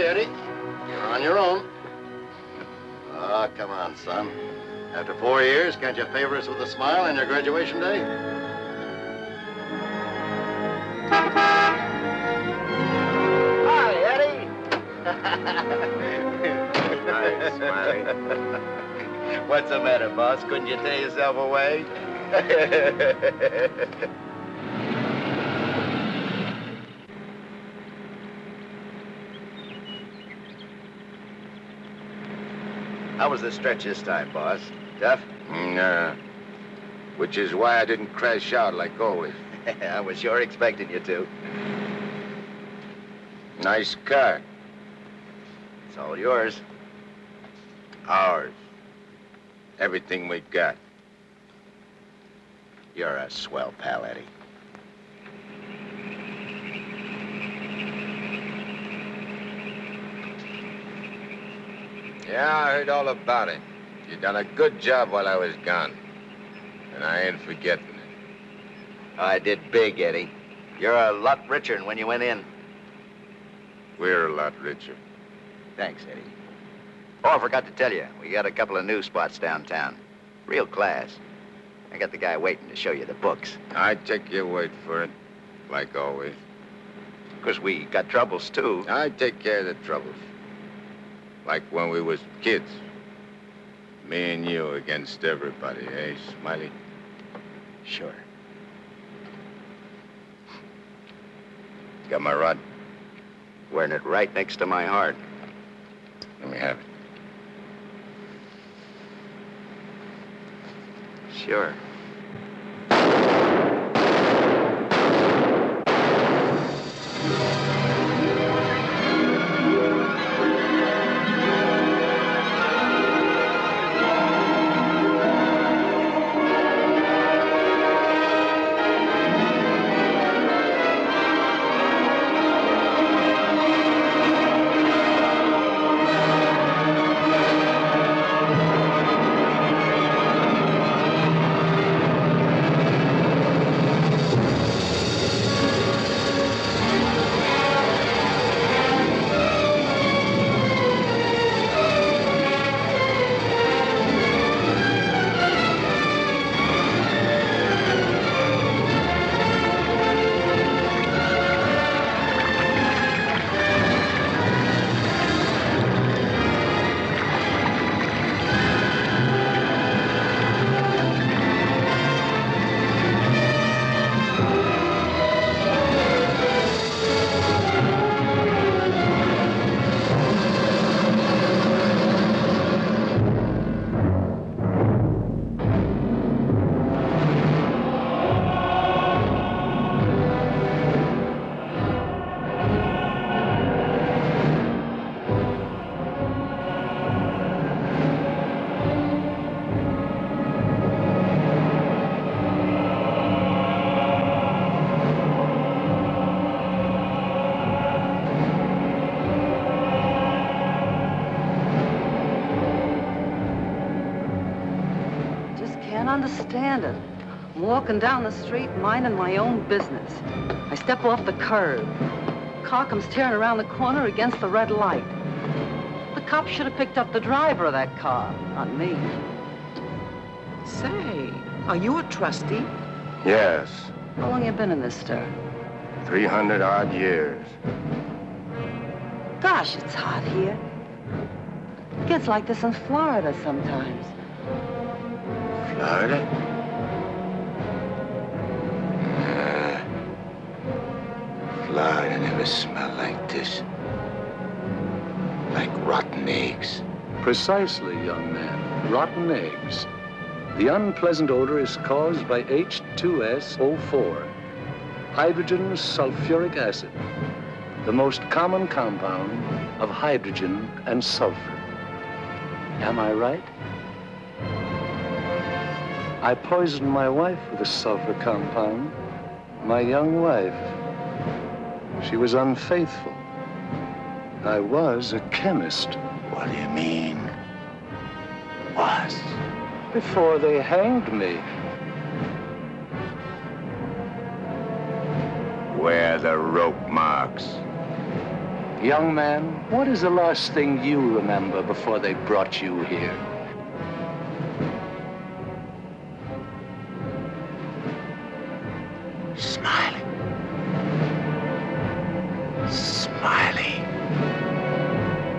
Eddie. You're on your own. Oh, come on, son. After 4 years, can't you favor us with a smile on your graduation day? Hi, Eddie. Hi, Smiley. What's the matter, boss? Couldn't you tear yourself away? How was the stretch this time, boss? Tough? Nah. Which is why I didn't crash out like always. I was sure expecting you to. Nice car. It's all yours. Ours. Everything we got. You're a swell pal, Eddie. Yeah, I heard all about it. You done a good job while I was gone. And I ain't forgetting it. I did big, Eddie. You're a lot richer than when you went in. We're a lot richer. Thanks, Eddie. Oh, I forgot to tell you. We got a couple of new spots downtown. Real class. I got the guy waiting to show you the books. I take your word for it, like always. Because we got troubles, too. I take care of the troubles. Like when we was kids. Me and you against everybody, eh, Smiley? Sure. Got my rod? Wearing it right next to my heart. Let me have it. Sure. Understand it. I'm walking down the street, minding my own business. I step off the curb. Car comes tearing around the corner against the red light. The cop should have picked up the driver of that car, not me. Say, are you a trustee? Yes. How long you been in this stir? 300-odd years. Gosh, it's hot here. It gets like this in Florida sometimes. Florida? Florida never smelled like this. Like rotten eggs. Precisely, young man. Rotten eggs. The unpleasant odor is caused by H2SO4, hydrogen sulfuric acid, the most common compound of hydrogen and sulfur. Am I right? I poisoned my wife with a sulfur compound. My young wife. She was unfaithful. I was a chemist. What do you mean? Was? Before they hanged me. Where are the rope marks? Young man, what is the last thing you remember before they brought you here? Smiley. Smiley.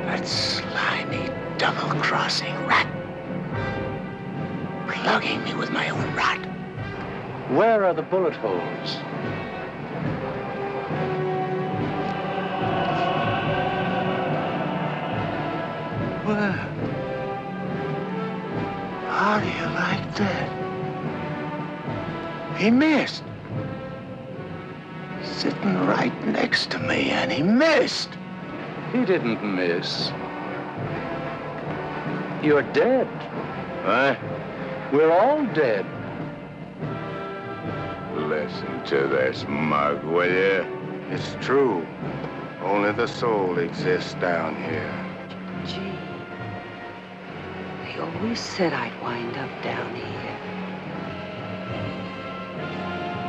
That slimy, double-crossing rat. Plugging me with my own rod. Where are the bullet holes? Well, how do you like that? He missed. Sitting right next to me, and he missed. He didn't miss. You're dead. What? We're all dead. Listen to this mug, will you? It's true. Only the soul exists down here. Gee, they always said I'd wind up down here.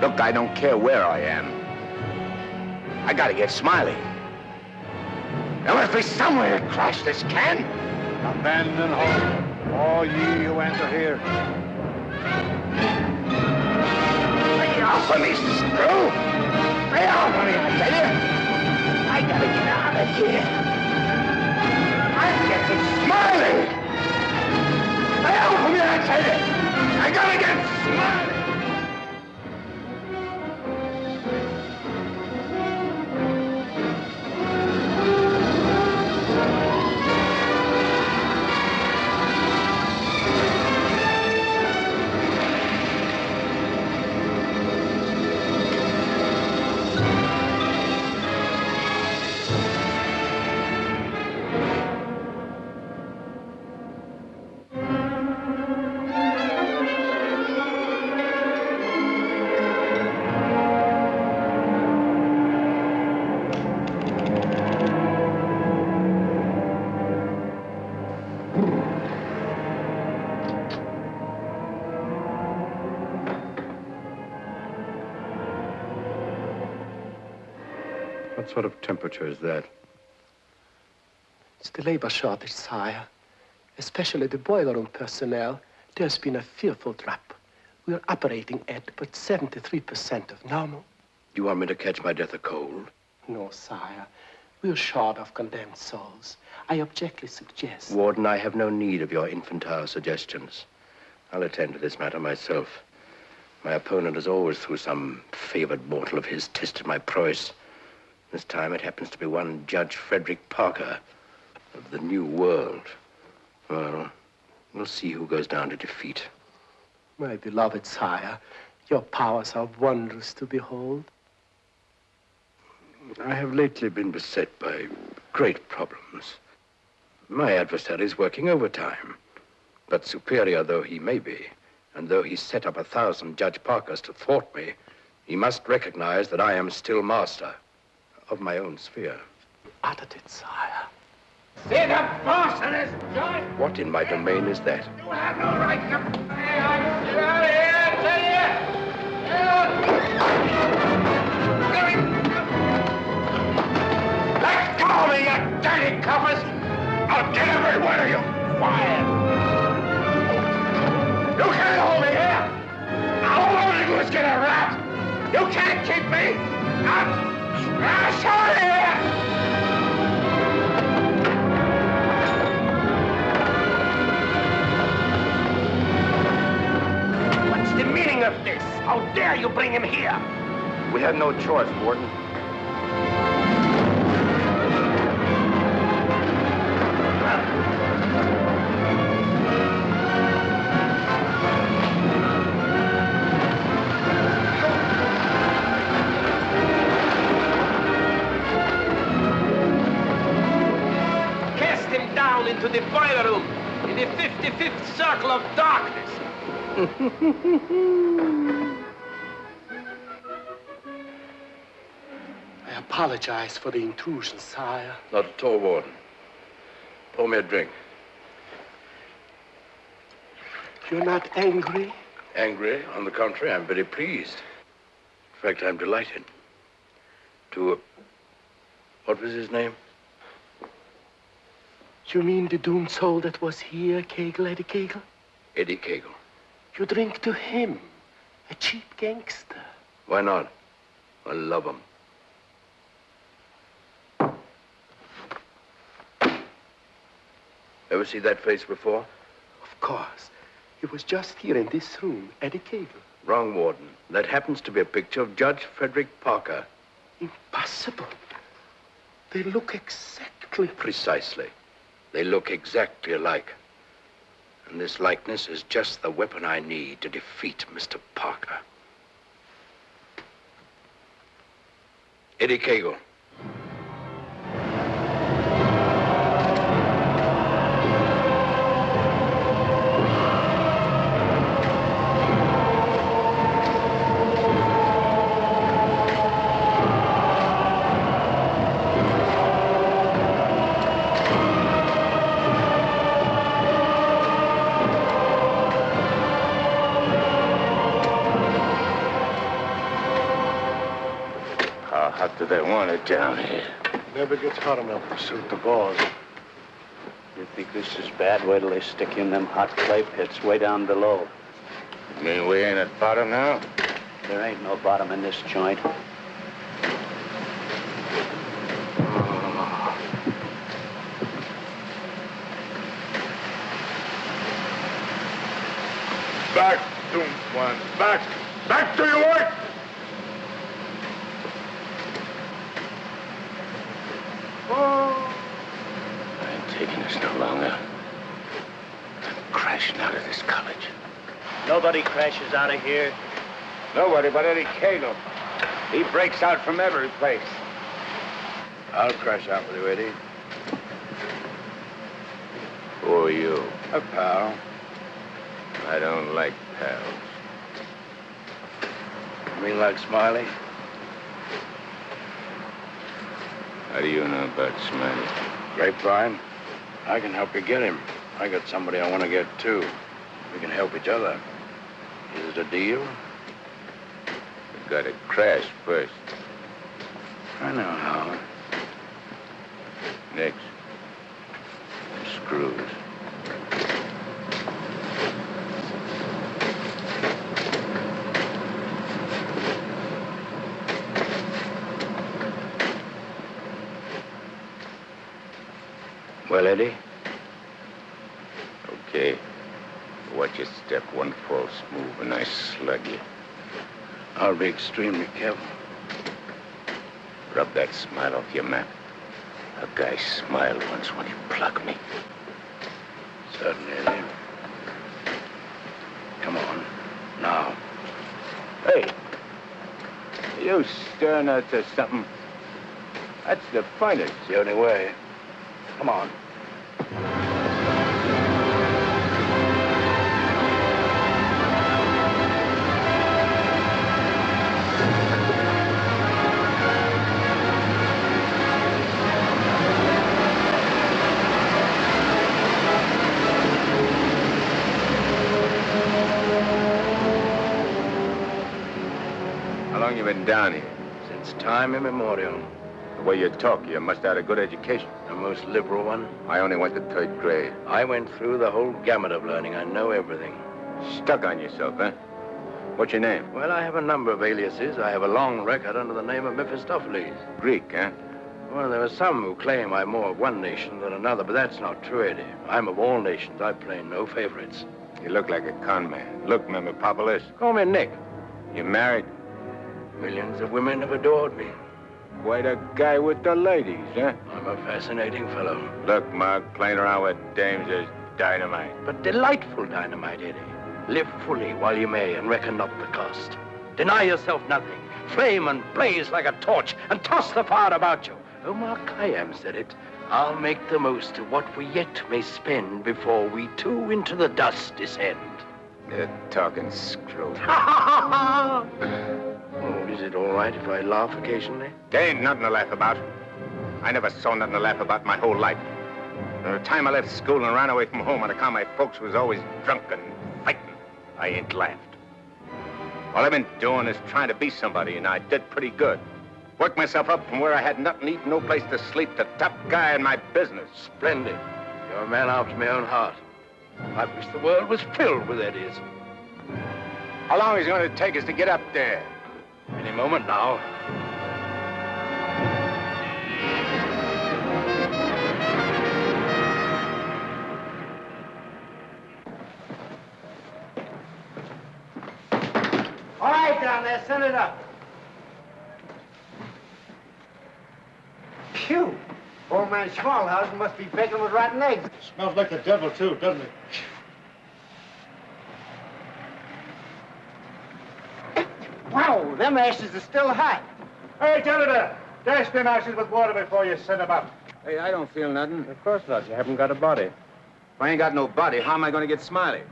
Look, I don't care where I am. I gotta get Smiley. There must be somewhere to crash this can. Abandon hope, all ye who enter here. Lay off of me, screw! Lay off of me, I tell you! I gotta get out of here. I'm getting Smiley! Lay off of me, I tell you! I gotta get Smiley! What sort of temperature is that? It's the labor shortage, sire. Especially the boiler room personnel. There's been a fearful drop. We're operating at but 73% of normal. You want me to catch my death of cold? No, sire. We're short of condemned souls. I objectly suggest... Warden, I have no need of your infantile suggestions. I'll attend to this matter myself. My opponent has always, through some favored mortal of his, tested my prowess. This time it happens to be one Judge Frederick Parker of the New World. Well, we'll see who goes down to defeat. My beloved sire, your powers are wondrous to behold. I have lately been beset by great problems. My adversary is working overtime. But superior though he may be, and though he's set up 1,000 Judge Parkers to thwart me, he must recognize that I am still master of my own sphere. Uttered it, sire. See the boss of this joint? What in my domain is that? You have no right to... Get out of here, I tell you! Let go of me, you dirty coppers! I'll get every one of you quiet! You can't hold me here! All I want to do is get a rat! You can't keep me! Crash out of here! What's the meaning of this? How dare you bring him here? We had no choice, Warden. Into the boiler room, in the 55th circle of darkness. I apologize for the intrusion, sire. Not at all, Warden. Pour me a drink. You're not angry? Angry? On the contrary, I'm very pleased. In fact, I'm delighted. What was his name? You mean the doomed soul that was here, Kegel, Eddie Kegel? Eddie Kegel. You drink to him, a cheap gangster. Why not? I love him. Ever see that face before? Of course. He was just here in this room, Eddie Kegel. Wrong, Warden. That happens to be a picture of Judge Frederick Parker. Impossible. They look exactly... Precisely. They look exactly alike. And this likeness is just the weapon I need to defeat Mr. Parker. Eddie Kegel. Do they want it down here? Never gets hot enough to suit the boss. You think this is bad? Wait till they stick you in them hot clay pits way down below. You mean we ain't at bottom now? There ain't no bottom in this joint. Back, doomed ones. Back! Back to your work! I ain't taking this no longer. I'm crashing out of this college. Nobody crashes out of here. Nobody but Eddie Kegel. He breaks out from every place. I'll crash out with you, Eddie. Who are you? A pal. I don't like pals. You mean like Smiley? How do you know about Smiley? Grapevine. I can help you get him. I got somebody I want to get, too. We can help each other. Is it a deal? You gotta crash first. I know how. Next. Screws. Well, Eddie? Okay. Watch your step. One false move and I slug you. I'll be extremely careful. Rub that smile off your map. A guy smiled once when he plugged me. Certainly, Eddie. Come on. Now. Hey! You stirring her to something? That's the finest. It's the only way. Come on. How long you been down here? Since time immemorial. The way you talk, you must have had a good education. The most liberal one. I only went to 3rd grade. I went through the whole gamut of learning. I know everything. Stuck on yourself, huh? What's your name? Well, I have a number of aliases. I have a long record under the name of Mephistopheles. Greek, huh? Well, there are some who claim I'm more of one nation than another, but that's not true, Eddie. I'm of all nations. I play no favorites. You look like a con man. Look, Mephistopheles. Call me Nick. You married? Millions of women have adored me. Quite a guy with the ladies, huh? I'm a fascinating fellow. Look, Mark, playing around with dames is dynamite. But delightful dynamite, Eddie. Live fully while you may and reckon not the cost. Deny yourself nothing. Flame and blaze like a torch and toss the fire about you. Omar Khayyam said it. I'll make the most of what we yet may spend before we too into the dust descend. You're talking screw. Oh, is it all right if I laugh occasionally? There ain't nothing to laugh about. I never saw nothing to laugh about my whole life. From the time I left school and ran away from home on account my folks was always drunk and fighting, I ain't laughed. All I've been doing is trying to be somebody, and I did pretty good. Worked myself up from where I had nothing to eat, no place to sleep, to top guy in my business. Splendid. You're a man after my own heart. I wish the world was filled with Eddies. How long is it going to take us to get up there? Any moment now. All right, down there, send it up. Phew. Old man Schmalhausen must be baking with rotten eggs. Smells like the devil, too, doesn't it? Wow, them ashes are still hot. Hey, janitor, dash them ashes with water before you send them up. Hey, I don't feel nothing. Of course not. You haven't got a body. If I ain't got no body, how am I going to get Smiley?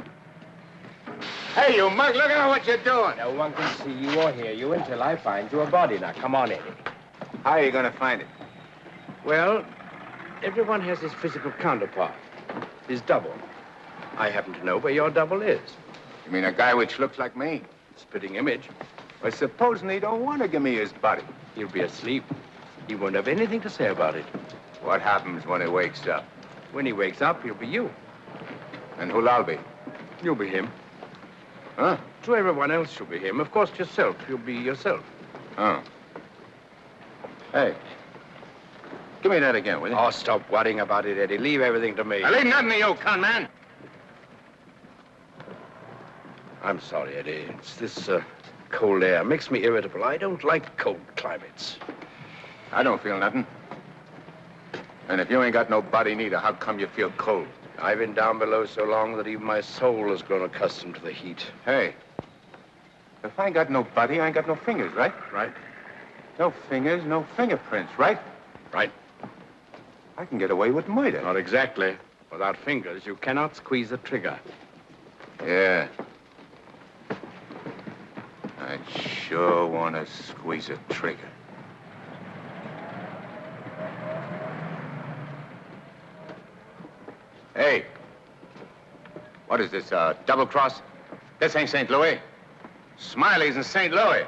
Hey, you mug, look at what you're doing. No one can see you or hear you until I find you a body. Now, come on, Eddie. How are you going to find it? Well, everyone has his physical counterpart, his double. I happen to know where your double is. You mean a guy which looks like me? Spitting image. Well, supposing he don't want to give me his body. He'll be asleep. He won't have anything to say about it. What happens when he wakes up? When he wakes up, he'll be you. And who'll I be? You'll be him. Huh? To everyone else, you'll be him. Of course, yourself. You'll be yourself. Oh. Hey. Give me that again, will you? Oh, stop worrying about it, Eddie. Leave everything to me. I leave nothing to you, con man. I'm sorry, Eddie. It's this cold air. Makes me irritable. I don't like cold climates. I don't feel nothing. And if you ain't got no body neither, how come you feel cold? I've been down below so long that even my soul has grown accustomed to the heat. Hey, if I ain't got no body, I ain't got no fingers, right? Right. No fingers, no fingerprints, right? Right. I can get away with murder. Not exactly. Without fingers, you cannot squeeze the trigger. Yeah. I sure want to squeeze a trigger. Hey. What is this, double cross? This ain't St. Louis. Smiley's in St. Louis.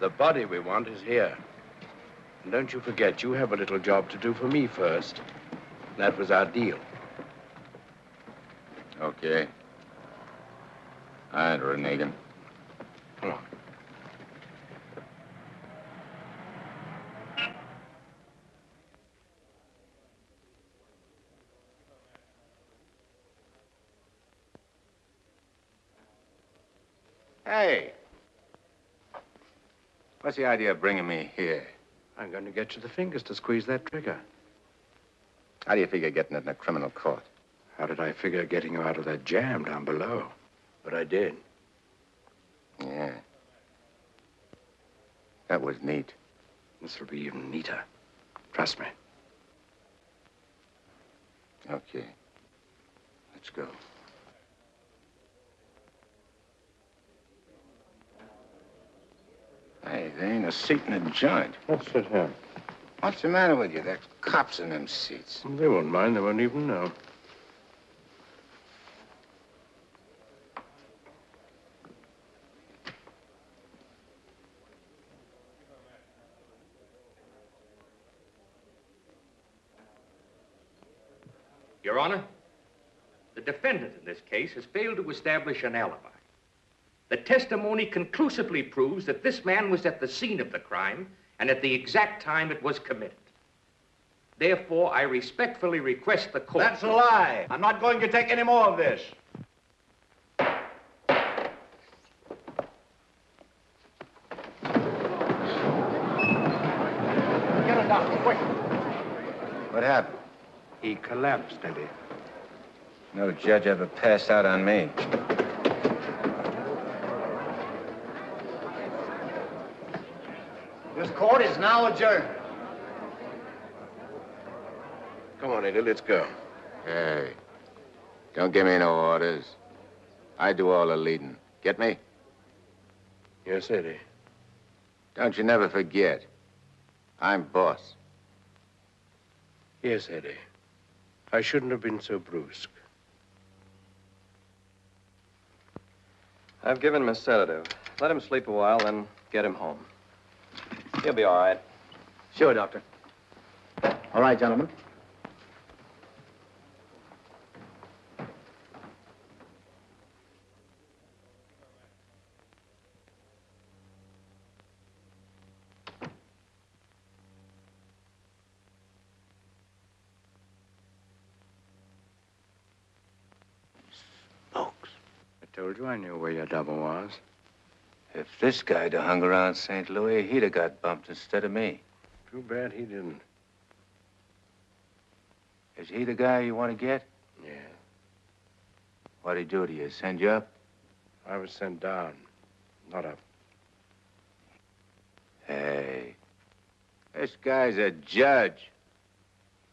The body we want is here. And don't you forget, you have a little job to do for me first. That was our deal. Okay. I ain't reneging. Come on. Hey. What's the idea of bringing me here? I'm going to get you the fingers to squeeze that trigger. How do you figure getting it in a criminal court? How did I figure getting you out of that jam down below? But I did. Yeah. That was neat. This will be even neater. Trust me. Okay. Let's go. Hey, there ain't a seat in the joint. Let's sit here. What's the matter with you? There's cops in them seats. They won't mind. They won't even know. Your Honor, the defendant in this case has failed to establish an alibi. The testimony conclusively proves that this man was at the scene of the crime and at the exact time it was committed. Therefore, I respectfully request the court... That's a lie. I'm not going to take any more of this. Get a doctor, quick. What happened? He collapsed, Eddie. No judge ever passed out on me. This court is now adjourned. Come on, Eddie, let's go. Hey, don't give me no orders. I do all the leading. Get me? Yes, Eddie. Don't you never forget. I'm boss. Yes, Eddie. I shouldn't have been so brusque. I've given him a sedative. Let him sleep a while, then get him home. He'll be all right. Sure, Doctor. All right, gentlemen. told you I knew where your double was. If this guy'd have hung around St. Louis, he'd have got bumped instead of me. Too bad he didn't. Is he the guy you want to get? Yeah. What'd he do to you? Send you up? I was sent down, not up. Hey, this guy's a judge.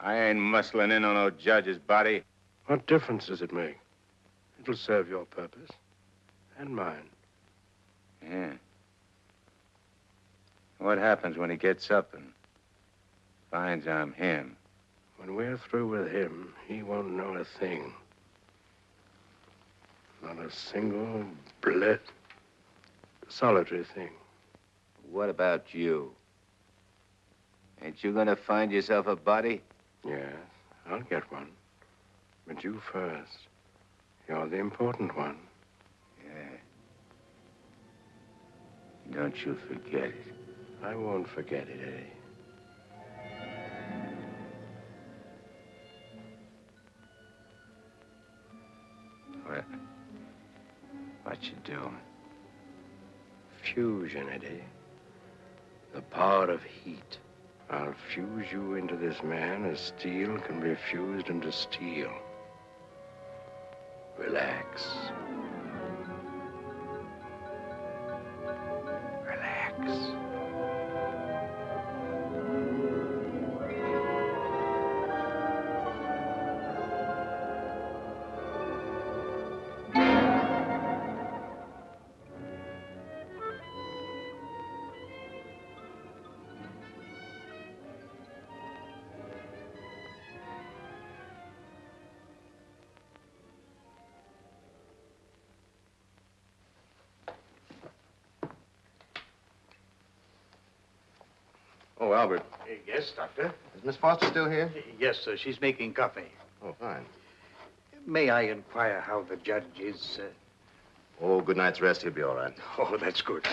I ain't muscling in on no judge's body. What difference does it make? It'll serve your purpose and mine. Yeah. What happens when he gets up and finds I'm him? When we're through with him, he won't know a thing. Not a single solitary thing. What about you? Ain't you gonna find yourself a body? Yes, I'll get one. But you first. You're the important one. Yeah. Don't you forget it. I won't forget it, Eddie. What you doing? Fusion, Eddie. The power of heat. I'll fuse you into this man as steel can be fused into steel. Relax. Relax. Oh, Albert. Yes, Doctor? Is Miss Foster still here? Yes, sir. She's making coffee. Oh, fine. May I inquire how the judge is? Oh, good night's rest. He'll be all right. Oh, that's good.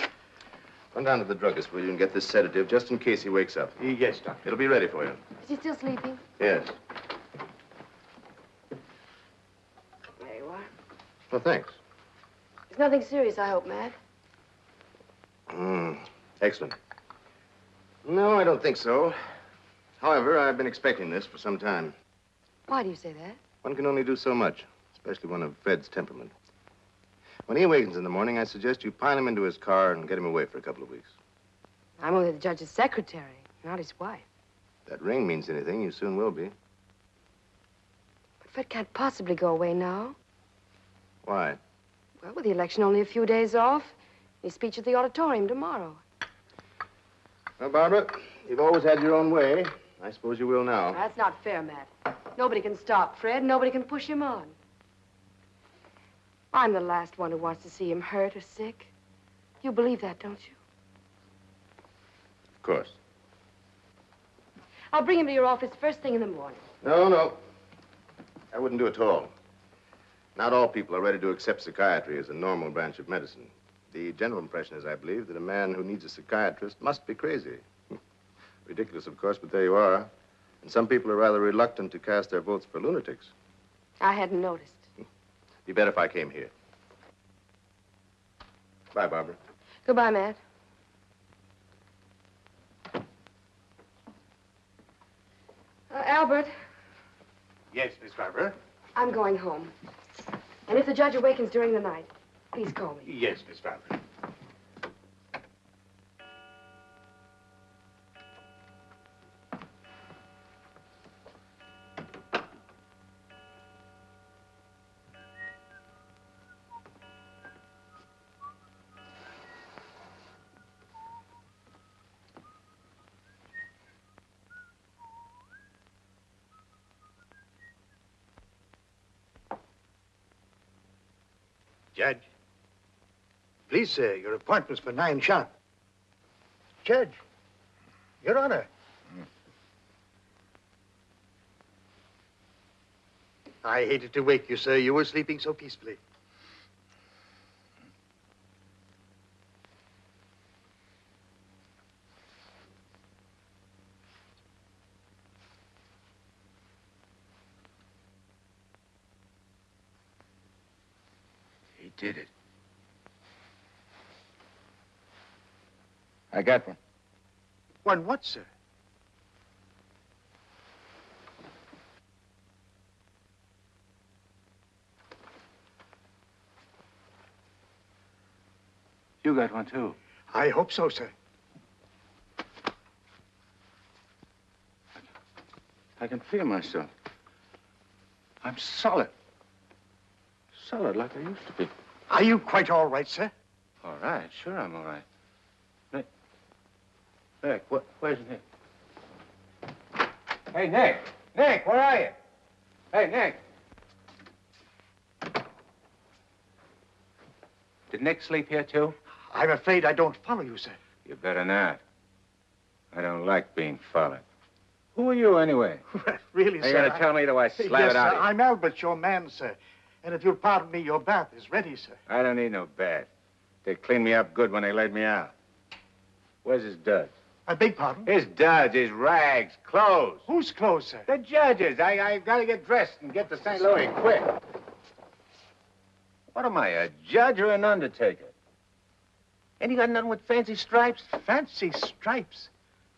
Run down to the druggist, will you, and get this sedative just in case he wakes up. Yes, Doctor. It'll be ready for you. Is he still sleeping? Yes. There you are. Well, thanks. It's nothing serious, I hope, Matt. Excellent. No, I don't think so. However, I've been expecting this for some time. Why do you say that? One can only do so much, especially one of Fred's temperament. When he awakens in the morning, I suggest you pile him into his car and get him away for a couple of weeks. I'm only the judge's secretary, not his wife. If that ring means anything, you soon will be. But Fred can't possibly go away now. Why? Well, with the election only a few days off, his speech at the auditorium tomorrow. Well, Barbara, you've always had your own way. I suppose you will now. That's not fair, Matt. Nobody can stop Fred. Nobody can push him on. I'm the last one who wants to see him hurt or sick. You believe that, don't you? Of course. I'll bring him to your office first thing in the morning. No. I wouldn't do it at all. Not all people are ready to accept psychiatry as a normal branch of medicine. The general impression is, I believe, that a man who needs a psychiatrist must be crazy. Ridiculous, of course, but there you are. And some people are rather reluctant to cast their votes for lunatics. I hadn't noticed. Be better if I came here. Bye, Barbara. Goodbye, Matt. Albert, Yes, Miss Barbara? I'm going home. And if the judge awakens during the night, please call me. Yes, Miss Barbara. Judge. Please, sir, your appointment's for 9 sharp. Judge. Your Honor. I hated to wake you, sir. You were sleeping so peacefully. did it. I got one. One what, sir? You got one, too. I hope so, sir. I can feel myself. I'm solid. Solid like I used to be. Are you quite all right, sir? All right, sure I'm all right. Nick, where's Nick? Hey, Nick! Nick, where are you? Hey, Nick! Did Nick sleep here, too? I'm afraid I don't follow you, sir. You better not. I don't like being followed. Who are you, anyway? Really, Are you sir? going to tell me, or do I slap yes, it out sir, of you? I'm Albert, your man, sir. And if you'll pardon me, your bath is ready, sir. I don't need no bath. They cleaned me up good when they laid me out. Where's his duds? I beg pardon? His duds, his rags, clothes. Whose clothes, sir? The judge's. I got to get dressed and get to St. Louis quick. What am I, a judge or an undertaker? Ain't you got nothing with fancy stripes? Fancy stripes?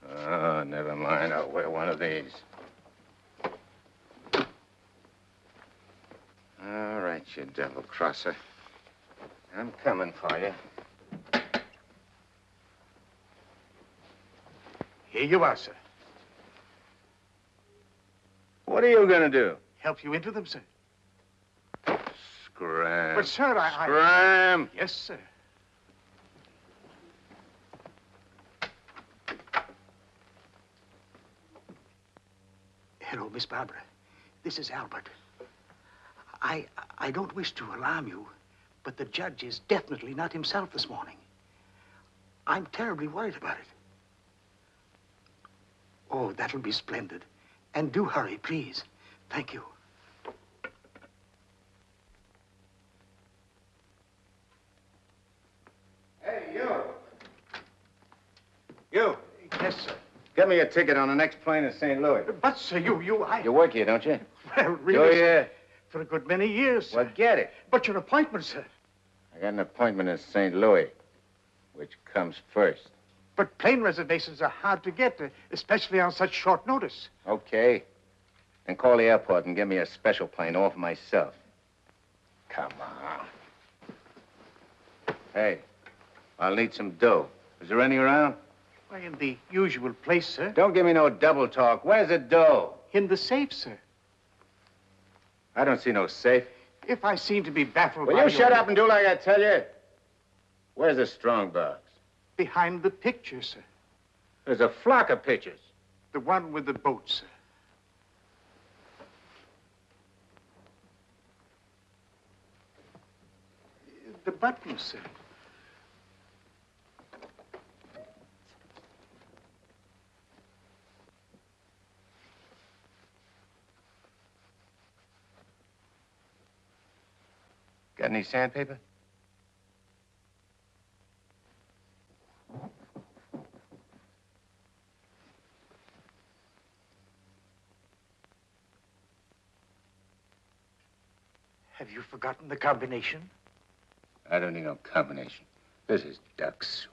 Oh, never mind. I'll wear one of these. All right, you devil crosser. I'm coming for you. Here you are, sir. What are you going to do? Help you into them, sir. Scram. But, sir, Scram! Yes, sir. Hello, Miss Barbara. This is Albert. I don't wish to alarm you, but the judge is definitely not himself this morning. I'm terribly worried about it. Oh, that'll be splendid. And do hurry, please. Thank you. Hey, you. You. Yes, sir. Get me a ticket on the next plane to St. Louis. But, sir, You work here, don't you? Well, really, Do you? for a good many years, sir. Well, get it. But your appointment, sir. I got an appointment in St. Louis. Which comes first? But plane reservations are hard to get, especially on such short notice. Okay. Then call the airport and give me a special plane all for myself. Come on. Hey, I'll need some dough. Is there any around? Why, in the usual place, sir. Don't give me no double talk. Where's the dough? In the safe, sir. I don't see no safe. If I seem to be baffled Will by you shut up and do like I tell you? Where's the strong box? Behind the picture, sir. There's a flock of pictures. The one with the boat, sir. The button, sir. Got any sandpaper? Have you forgotten the combination? I don't need no combination. This is duck soup.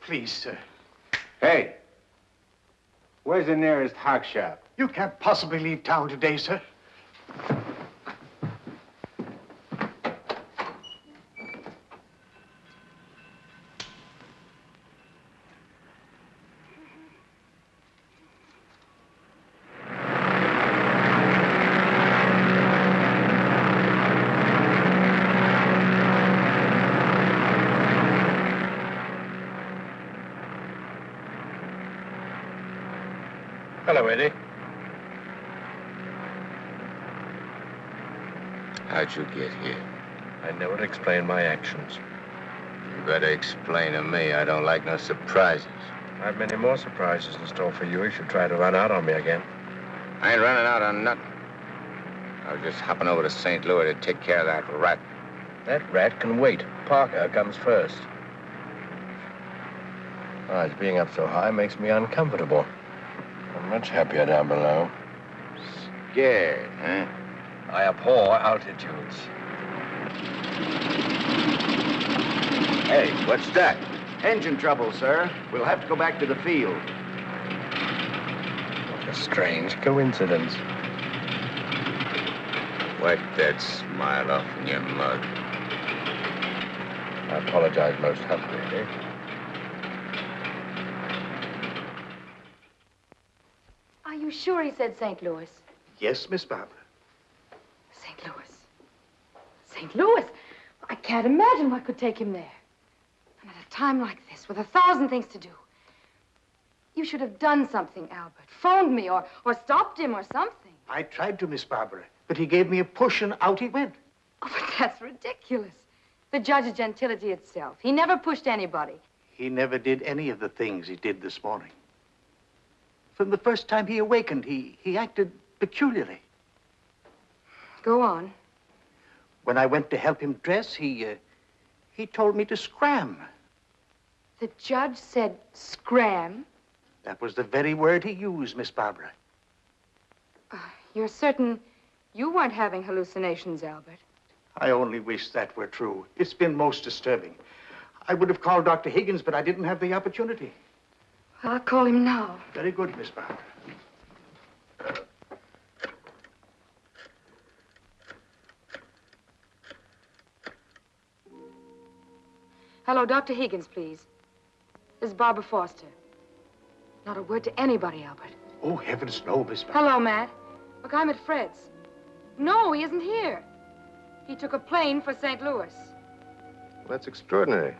Please, sir. Hey, where's the nearest hock shop? You can't possibly leave town today, sir. How'd you get here? I never explain my actions. You better explain to me. I don't like no surprises. I've many more surprises in store for you if you try to run out on me again. I ain't running out on nothing. I was just hopping over to St. Louis to take care of that rat. That rat can wait. Parker comes first. Besides, being up so high makes me uncomfortable. I'm much happier down below. Scared, huh? I abhor altitudes. Hey, what's that? Engine trouble, sir. We'll have to go back to the field. What a strange coincidence. Wipe that smile off in your mug. I apologize most humbly, eh? Are you sure he said St. Louis? Yes, Miss Barbara. St. Louis. St. Louis? I can't imagine what could take him there. And at a time like this, with 1,000 things to do. You should have done something, Albert. Phoned me or stopped him or something. I tried to, Miss Barbara, but he gave me a push and out he went. Oh, but that's ridiculous. The judge is gentility itself. He never pushed anybody. He never did any of the things he did this morning. From the first time he awakened, he acted peculiarly. Go on. When I went to help him dress, he told me to scram. The judge said scram? That was the very word he used, Miss Barbara. You're certain you weren't having hallucinations, Albert? I only wish that were true. It's been most disturbing. I would have called Dr. Higgins, but I didn't have the opportunity. I'll call him now. Very good, Miss Barbara. Hello, Dr. Higgins, please. This is Barbara Foster. Not a word to anybody, Albert. Oh, heavens, no, Miss Barbara. Hello, Matt. Look, I'm at Fred's. No, he isn't here. He took a plane for St. Louis. That's extraordinary.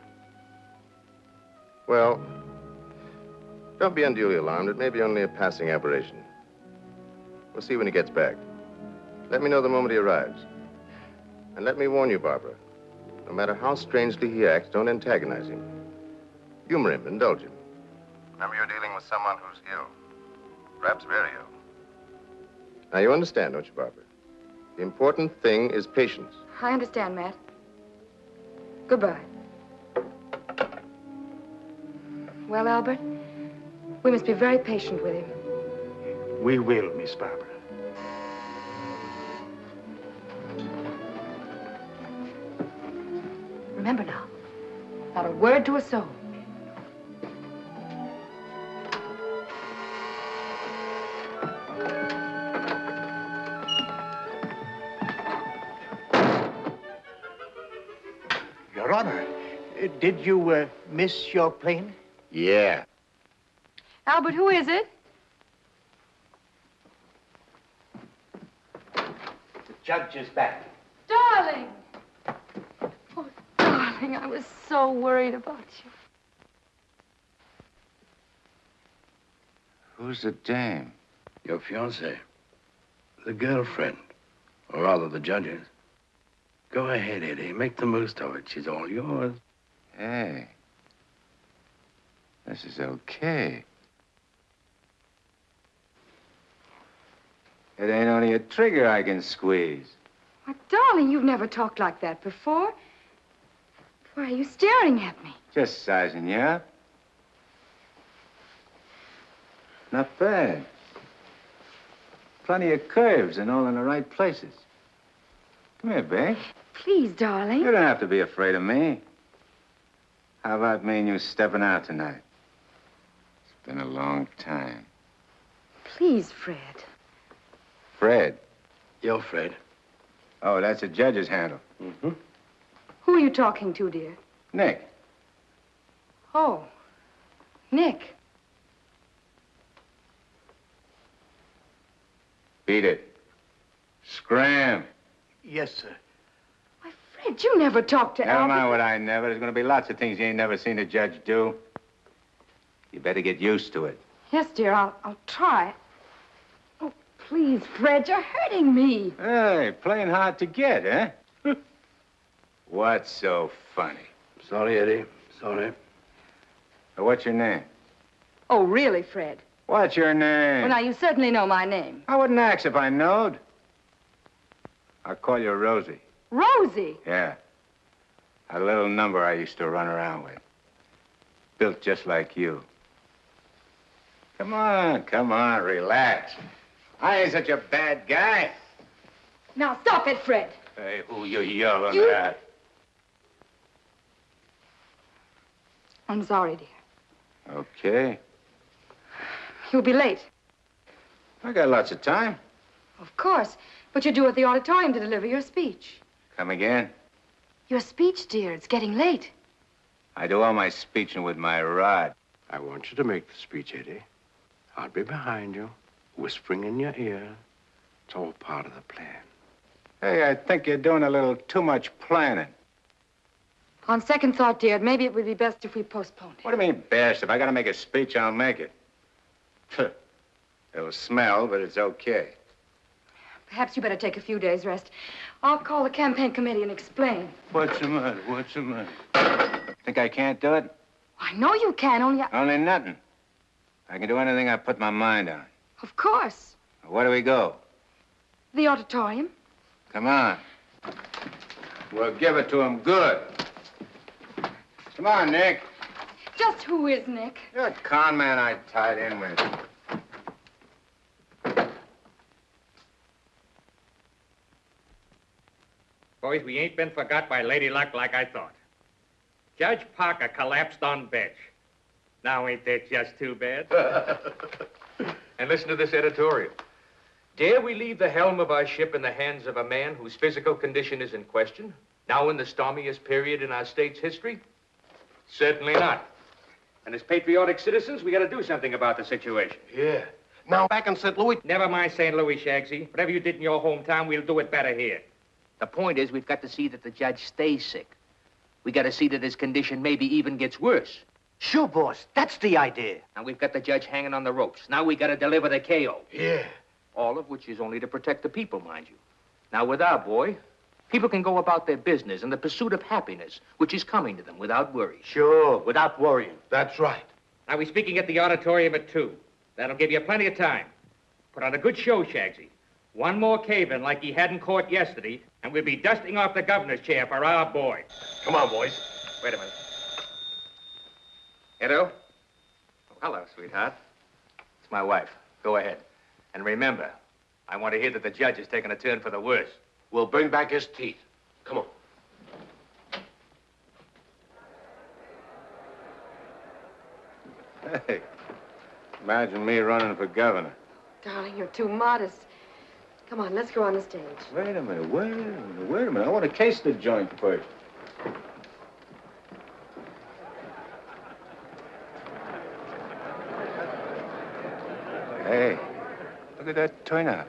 Well, don't be unduly alarmed. It may be only a passing aberration. We'll see when he gets back. Let me know the moment he arrives. And let me warn you, Barbara, no matter how strangely he acts, don't antagonize him. Humor him, indulge him. Remember, you're dealing with someone who's ill. Perhaps very ill. Now, you understand, don't you, Barbara? The important thing is patience. I understand, Matt. Goodbye. Well, Albert, we must be very patient with him. We will, Miss Barbara. Remember now, not a word to a soul. Your Honor, did you miss your plane? Yeah. Albert, who is it? The judge is back. Darling! Oh, darling, I was so worried about you. Who's the dame? Your fiancée. The girlfriend. Or rather, the judge's. Go ahead, Eddie. Make the most of it. She's all yours. Hey. This is okay. It ain't only a trigger I can squeeze. Why, darling, you've never talked like that before. Why are you staring at me? Just sizing you up. Not bad. Plenty of curves and all in the right places. Come here, babe. Please, darling. You don't have to be afraid of me. How about me and you stepping out tonight? It's been a long time. Please, Fred. Fred? Your Fred. Oh, that's a judge's handle. Mm-hmm. Who are you talking to, dear? Nick. Oh, Nick. Beat it. Scram. Yes, sir. Why, Fred, you never talked to Never Albert. mind what I never. There's going to be lots of things you ain't never seen a judge do. You better get used to it. Yes, dear, I'll try. Oh, please, Fred, you're hurting me. Hey, playing hard to get, eh? What's so funny? Sorry, Eddie. Sorry. What's your name? Oh, really, Fred? What's your name? Well, now, you certainly know my name. I wouldn't ask if I knowed. I'll call you Rosie. Rosie? Yeah. A little number I used to run around with. Built just like you. Come on, relax. I ain't such a bad guy. Now, stop it, Fred. Hey, who you yelling at? I'm sorry, dear. Okay. You'll be late. I got lots of time. Of course. But you're due at the auditorium to deliver your speech. Come again? Your speech, dear. It's getting late. I do all my speeching with my rod. I want you to make the speech, Eddie. I'll be behind you, whispering in your ear. It's all part of the plan. Hey, I think you're doing a little too much planning. On second thought, dear, maybe it would be best if we postponed it. What do you mean, best? If I gotta make a speech, I'll make it. It'll smell, but it's okay. Perhaps you better take a few days' rest. I'll call the campaign committee and explain. What's the matter? What's the matter? Think I can't do it? I know you can, only Only nothing. I can do anything I put my mind on. Of course. Where do we go? The auditorium. Come on. We'll give it to him good. Come on, Nick. Just who is Nick? You're a con man I tied in with. Boys, we ain't been forgot by Lady Luck like I thought. Judge Parker collapsed on bench. Now ain't that just too bad? And listen to this editorial. Dare we leave the helm of our ship in the hands of a man whose physical condition is in question, now in the stormiest period in our state's history? Certainly not. And as patriotic citizens, we gotta do something about the situation. Yeah. Now, back in St. Louis... Never mind St. Louis, Shagsy. Whatever you did in your hometown, we'll do it better here. The point is, we've got to see that the judge stays sick. We got to see that his condition maybe even gets worse. Sure, boss. That's the idea. Now, we've got the judge hanging on the ropes. Now we got to deliver the KO. Yeah. All of which is only to protect the people, mind you. Now, with our boy, people can go about their business in the pursuit of happiness, which is coming to them without worry. Sure, without worrying. That's right. Now, we're speaking at the auditorium at 2. That'll give you plenty of time. Put on a good show, Shagsy. One more cave-in like he had in court yesterday, and we'll be dusting off the governor's chair for our boy. Come on, boys. Wait a minute. Edo? Oh, hello, sweetheart. It's my wife. Go ahead. And remember, I want to hear that the judge is taking a turn for the worse. We'll bring back his teeth. Come on. Hey, imagine me running for governor. Darling, you're too modest. Come on, let's go on the stage. Wait a minute. I want to case the joint first. Hey, look at that turnout.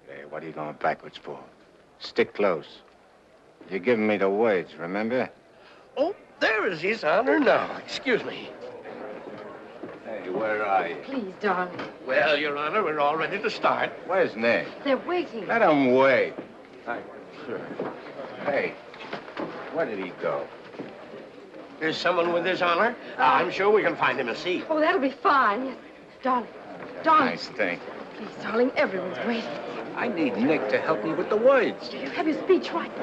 Hey, what are you going backwards for? Stick close. You're giving me the words, remember? Oh, there is His Honor now. Excuse me. Hey, where are you? Please, darling. Well, Your Honor, we're all ready to start. Where's Nick? They're waiting. Let him wait. Sure. Hey, where did he go? There's someone with His Honor. I'm sure we can find him a seat. Oh, that'll be fine. Yes. Darling. Darling. Nice thing. Please, darling, everyone's waiting. I need Nick to help me with the words. Do you have your speech right?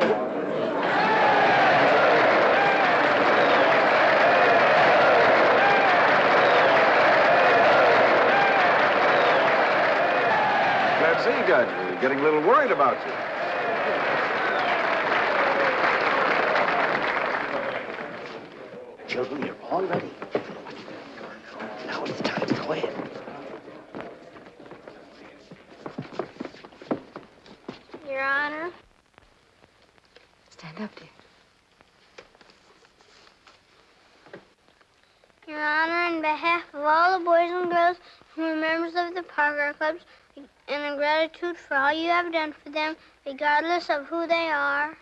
Glad to see you, Judge. We're getting a little worried about you. Children, you're all ready. Now it's time to go in. Your Honor. Stand up, dear. Your Honor, on behalf of all the boys and girls who are members of the Parker Clubs and in gratitude for all you have done for them, regardless of who they are.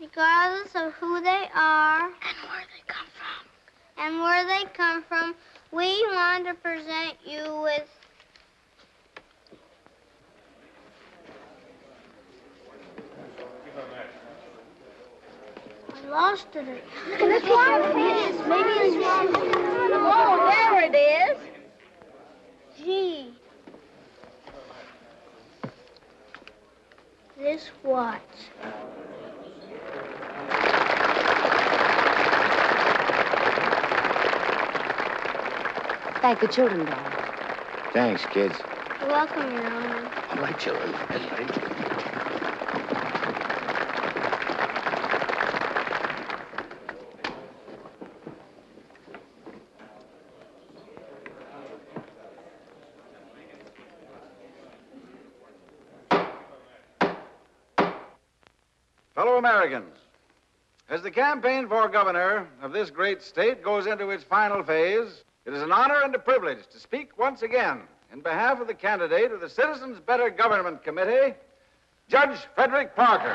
Regardless of who they are. And where they come from. And where they come from, we want to present you with... I lost it. It's one piece. Maybe it's one. Oh, there it is. Gee. This what? Thank the children, Dad. Thanks, kids. You're welcome, Your Honor. All right, children. All right. Fellow Americans, as the campaign for governor of this great state goes into its final phase, it is an honor and a privilege to speak once again in behalf of the candidate of the Citizens Better Government Committee, Judge Frederick Parker.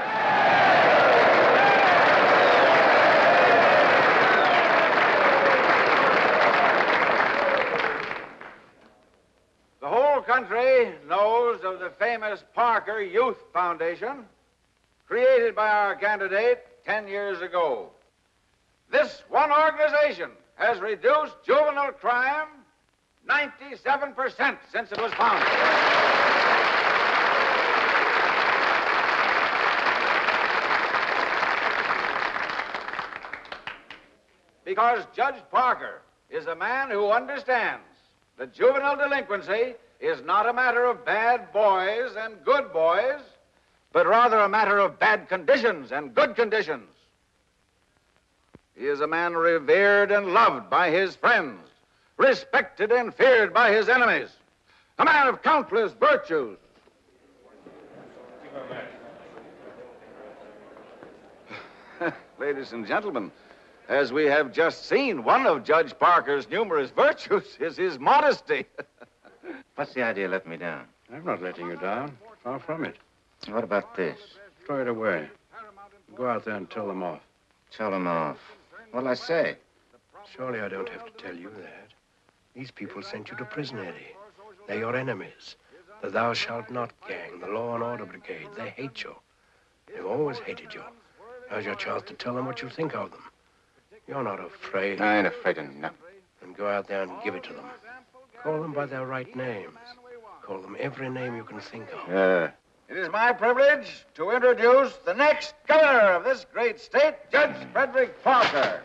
The whole country knows of the famous Parker Youth Foundation, created by our candidate 10 years ago. This one organization has reduced juvenile crime 97% since it was founded. Because Judge Parker is a man who understands that juvenile delinquency is not a matter of bad boys and good boys, but rather a matter of bad conditions and good conditions. He is a man revered and loved by his friends, respected and feared by his enemies, a man of countless virtues. Ladies and gentlemen, as we have just seen, one of Judge Parker's numerous virtues is his modesty. What's the idea of letting me down? I'm not letting you down. Far from it. What about this? Throw it away. Go out there and tell them off. Tell them off. What'll I say? Surely I don't have to tell you that. These people sent you to prison, Eddie. They're your enemies. The Thou Shalt Not gang, the Law and Order Brigade. They hate you. They've always hated you. Now's your chance to tell them what you think of them. You're not afraid. I ain't afraid of nothing. Then go out there and give it to them. Call them by their right names. Call them every name you can think of. It is my privilege to introduce the next governor of this great state, Judge Frederick Parker.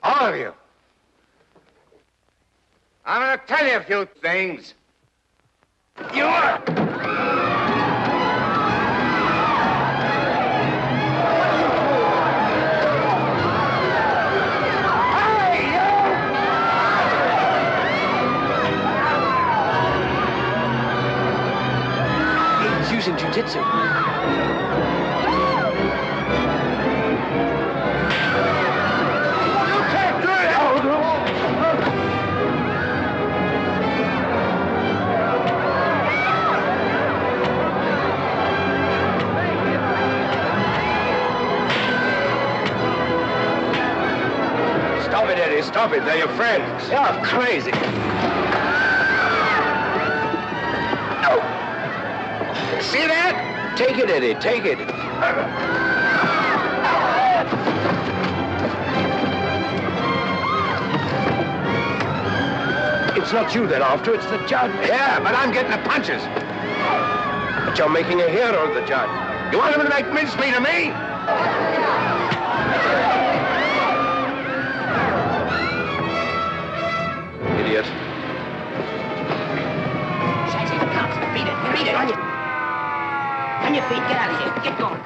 All of you. I'm going to tell you a few things. You are... He's using jiu-jitsu. Stop it, Eddie. Stop it. They're your friends. You're crazy. No. See that? Take it, Eddie. Take it. It's not you they're after, it's the judge. Yeah, but I'm getting the punches. But you're making a hero of the judge. You want him to make mincemeat of me? Idiot. Say, the cops. Beat it. Beat it. On your feet. Get out of here. Get going.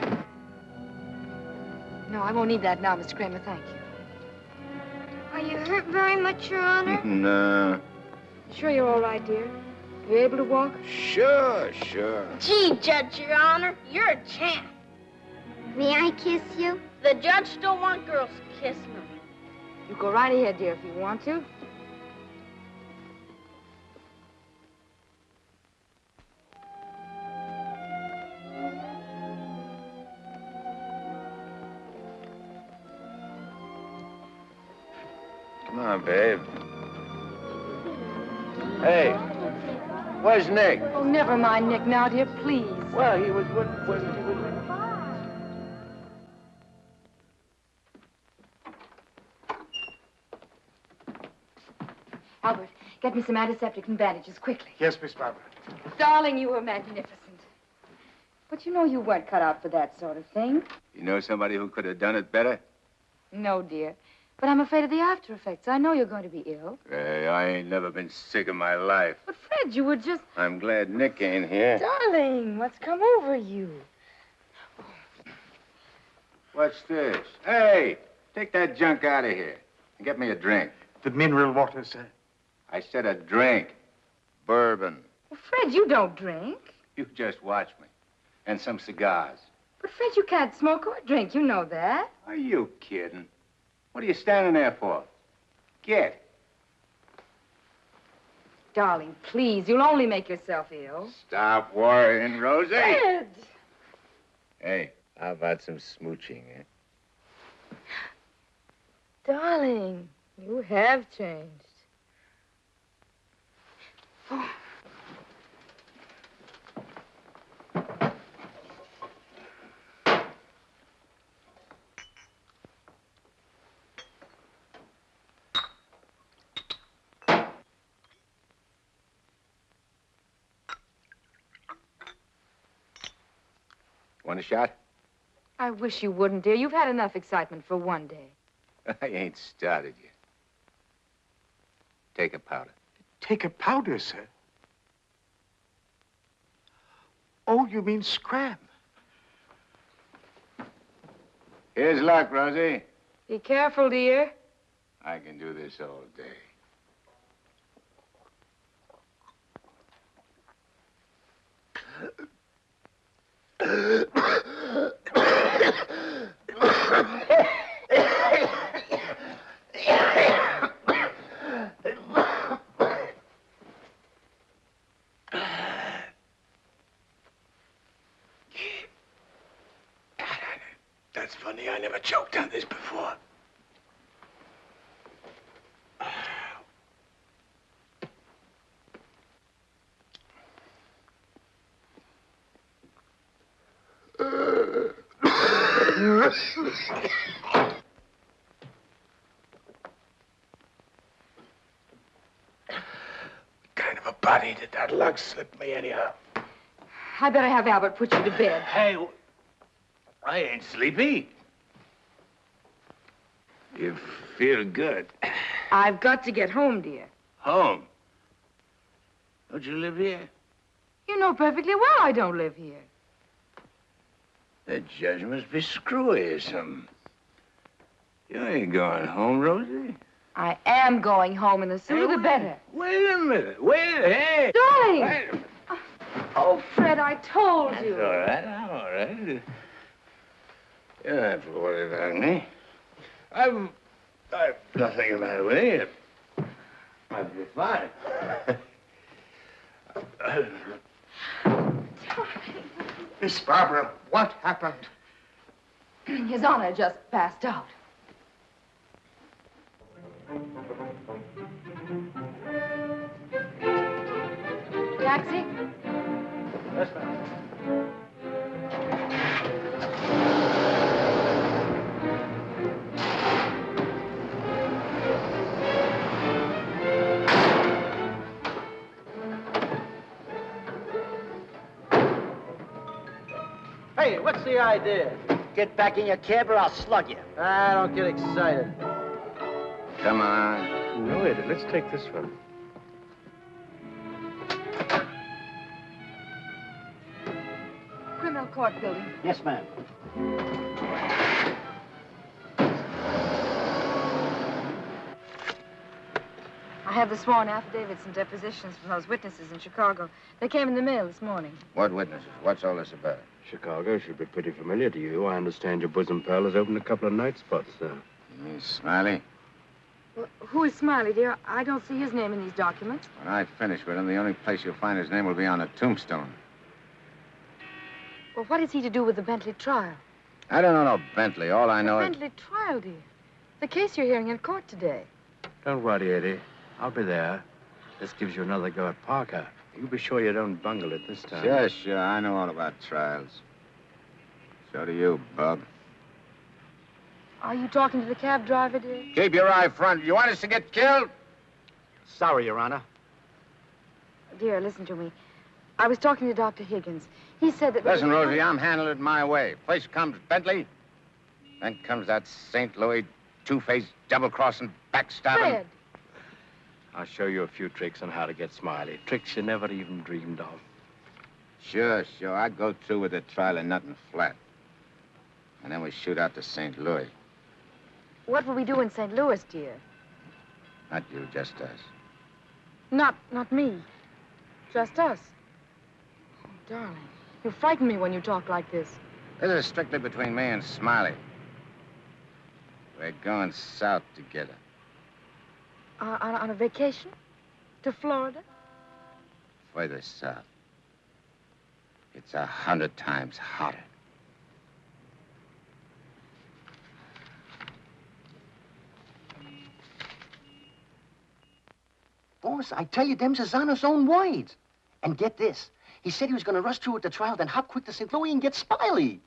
No, I won't need that now, Mr. Kramer. Thank you. Are you hurt very much, Your Honor? No. Sure you're all right, dear? You able to walk? Sure. Gee, Judge, Your Honor, you're a champ. May I kiss you? The judge don't want girls to kiss me. You go right ahead, dear, if you want to. Come on, babe. Hey, where's Nick? Oh, never mind Nick now, dear, please. Well, he was he was. Albert, get me some antiseptic and bandages, quickly. Yes, Miss Barbara. Darling, you were magnificent. But you know you weren't cut out for that sort of thing. You know somebody who could have done it better? No, dear. But I'm afraid of the after effects. I know you're going to be ill. Hey, I ain't never been sick in my life. But, Fred, you were just... I'm glad Nick ain't here. Darling, what's come over you? What's this? Hey, take that junk out of here and get me a drink. The mineral water, sir. I said a drink. Bourbon. Well, Fred, you don't drink. You just watch me. And some cigars. But, Fred, you can't smoke or drink. You know that. Are you kidding? What are you standing there for? Get. Darling, please, you'll only make yourself ill. Stop worrying, Rosie. Fred! Hey, how about some smooching, eh? Darling, you have changed. Oh. Want a shot? I wish you wouldn't, dear. You've had enough excitement for one day. I ain't started yet. Take a powder. Take a powder, sir. Oh, you mean scram? Here's luck, Rosie. Be careful, dear. I can do this all day. That's funny. I never choked on this before. What kind of a body did that lug slip me anyhow? I better have Albert put you to bed. Hey, I ain't sleepy. You feel good. I've got to get home, dear. Home? Don't you live here? You know perfectly well I don't live here. The judge must be screwy or something. You ain't going home, Rosie. I am going home, and the sooner the better. Wait a minute. Hey. Darling! Wait a minute. Oh, Fred, I told you. That's all right. I'm all right. You don't have to worry about me. I've nothing the matter with me. I'll be fine. Miss Barbara, what happened? His Honor just passed out. Taxi? Yes, ma'am. What's the idea? Get back in your cab or I'll slug you. Ah, don't get excited. Come on. No, Eddie, let's take this one. Criminal court building. Yes, ma'am. I have the sworn affidavits and depositions from those witnesses in Chicago. They came in the mail this morning. What witnesses? What's all this about? Chicago should be pretty familiar to you. I understand your bosom pal has opened a couple of night spots there. You mean Smiley? Well, who is Smiley, dear? I don't see his name in these documents. When I finish with him, the only place you'll find his name will be on a tombstone. Well, what is he to do with the Bentley trial? I don't know no Bentley. All I know is... Bentley trial, dear. The case you're hearing in court today. Don't worry, Eddie. I'll be there. This gives you another go at Parker. You be sure you don't bungle it this time. Sure. I know all about trials. So do you, Bub. Are you talking to the cab driver, dear? Keep your eye front. You want us to get killed? Sorry, Your Honor. Dear, listen to me. I was talking to Dr. Higgins. He said that... Listen, Rosie, I'm handling it my way. First comes Bentley, then comes that St. Louis two-faced, double-crossing, backstabbing... Fred! I'll show you a few tricks on how to get Smiley. Tricks you never even dreamed of. Sure. I'd go through with the trial and nothing flat. And then we shoot out to St. Louis. What will we do in St. Louis, dear? Not you, just us. Not me. Just us. Oh, darling, you frighten me when you talk like this. This is strictly between me and Smiley. We're going south together. On a vacation? To Florida? Further south. It's 100 times hotter. Boss, I tell you, them's his honor's own words. And get this. He said he was going to rush through with the trial, then hop quick to St. Louis and get Smiley.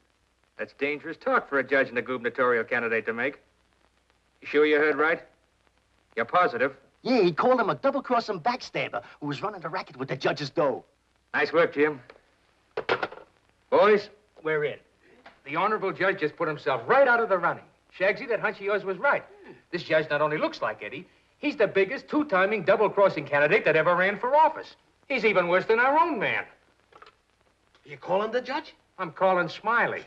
That's dangerous talk for a judge and a gubernatorial candidate to make. You sure you heard right? You're positive? Yeah, he called him a double-crossing backstabber who was running the racket with the judge's dough. Nice work, Jim. Boys, we're in. The honorable judge just put himself right out of the running. Shagsy, that hunch of yours was right. This judge not only looks like Eddie, he's the biggest two-timing double-crossing candidate that ever ran for office. He's even worse than our own man. You calling the judge? I'm calling Smiley.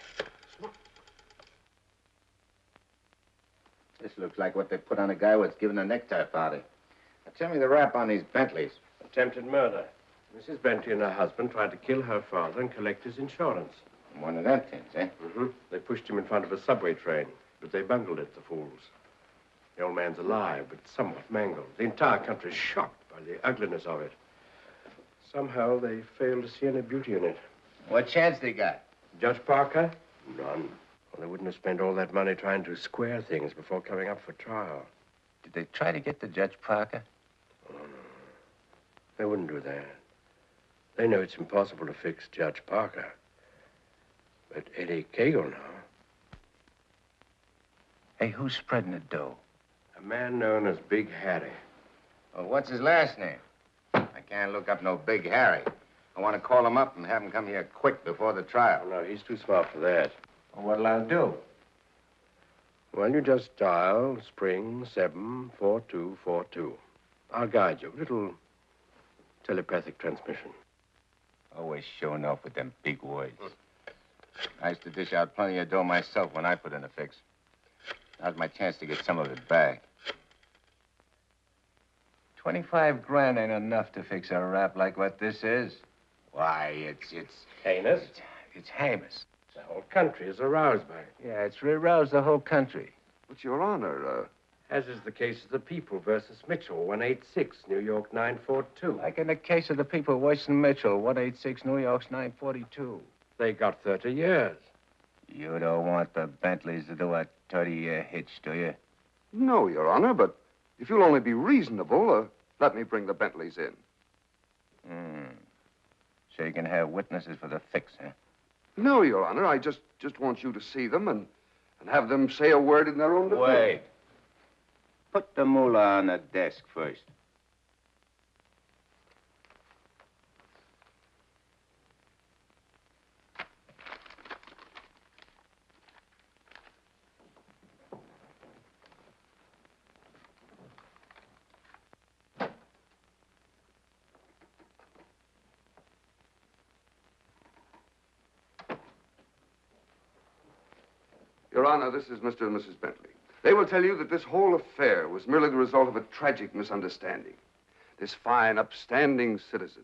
This looks like what they put on a guy who's giving a necktie party. Now, tell me the rap on these Bentleys. Attempted murder. Mrs. Bentley and her husband tried to kill her father and collect his insurance. One of them things, eh? Mm-hmm. They pushed him in front of a subway train, but they bungled it, the fools. The old man's alive, but somewhat mangled. The entire country's shocked by the ugliness of it. Somehow they failed to see any beauty in it. What chance they got? Judge Parker? None. Well, they wouldn't have spent all that money trying to square things before coming up for trial. Did they try to get to Judge Parker? Oh, no. They wouldn't do that. They know it's impossible to fix Judge Parker. But Eddie Cagle now. Hey, who's spreading the dough? A man known as Big Harry. Well, what's his last name? I can't look up no Big Harry. I want to call him up and have him come here quick before the trial. Oh, no, he's too smart for that. Well, what'll I do? Well, you just dial spring 74242. I'll guide you. A little telepathic transmission. Always showing off with them big words. I used to dish out plenty of dough myself when I put in a fix. Now's my chance to get some of it back. 25 grand ain't enough to fix a rap like what this is. Why, it's heinous. It's heinous. The whole country is aroused by it. Yeah, it's aroused the whole country. But, Your Honor, As is the case of the People versus Mitchell, 186, New York 942. Like in the case of the People, worse than Mitchell, 186, New York's 942. They got 30 years. You don't want the Bentleys to do a 30-year hitch, do you? no, Your Honor, but if you'll only be reasonable, let me bring the Bentleys in. So you can have witnesses for the fix, huh? No, Your Honor, I just want you to see them and have them say a word in their own defense. Wait. Put the moolah on the desk first. Your Honor, this is Mr. and Mrs. Bentley. They will tell you that this whole affair was merely the result of a tragic misunderstanding. This fine, upstanding citizen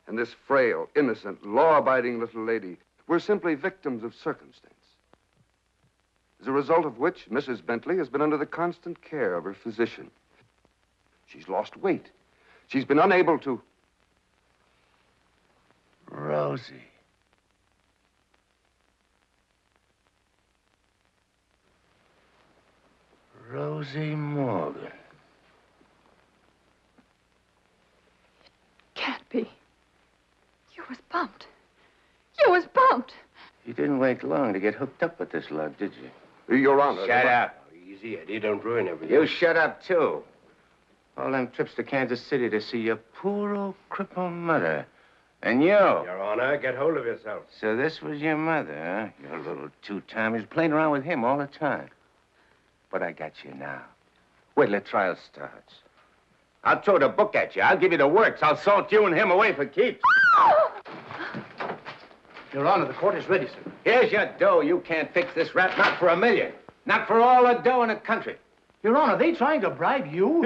and this frail, innocent, law-abiding little lady were simply victims of circumstance. As a result of which, Mrs. Bentley has been under the constant care of her physician. She's lost weight. She's been unable to... Rosie. Rosie Morgan. Can't be. You was bumped. You was bumped. You didn't wait long to get hooked up with this lot, did you? Your Honor. Shut up. Easy, Eddie. Don't ruin everything. You shut up, too. All them trips to Kansas City to see your poor old crippled mother. And you. Your Honor, get hold of yourself. So this was your mother, huh? Your little two-timers playing around with him all the time. But I got you now. Wait till the trial starts. I'll throw the book at you. I'll give you the works. I'll salt you and him away for keeps. Your Honor, the court is ready, sir. Here's your dough. You can't fix this rap, not for $1 million. Not for all the dough in the country. Your Honor, they trying to bribe you?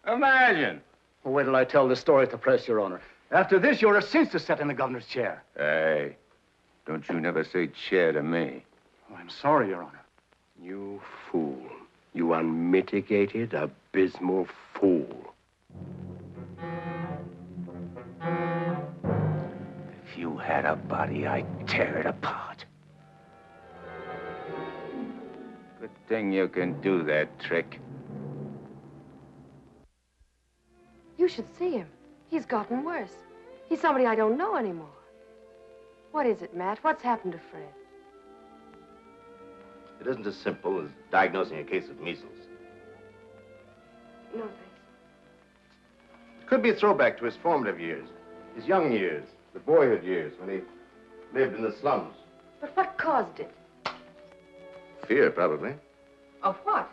Imagine. Well, wait till I tell the story at the press, Your Honor. After this, you're a cinch to sit in the governor's chair. Hey, don't you never say chair to me. Oh, I'm sorry, Your Honor. You fool. You unmitigated, abysmal fool. If you had a body, I'd tear it apart. Good thing you can do that trick. You should see him. He's gotten worse. He's somebody I don't know anymore. What is it, Matt? What's happened to Fred? It isn't as simple as diagnosing a case of measles. No, thanks. It could be a throwback to his formative years, his young years, the boyhood years when he lived in the slums. But what caused it? Fear, probably. Of what?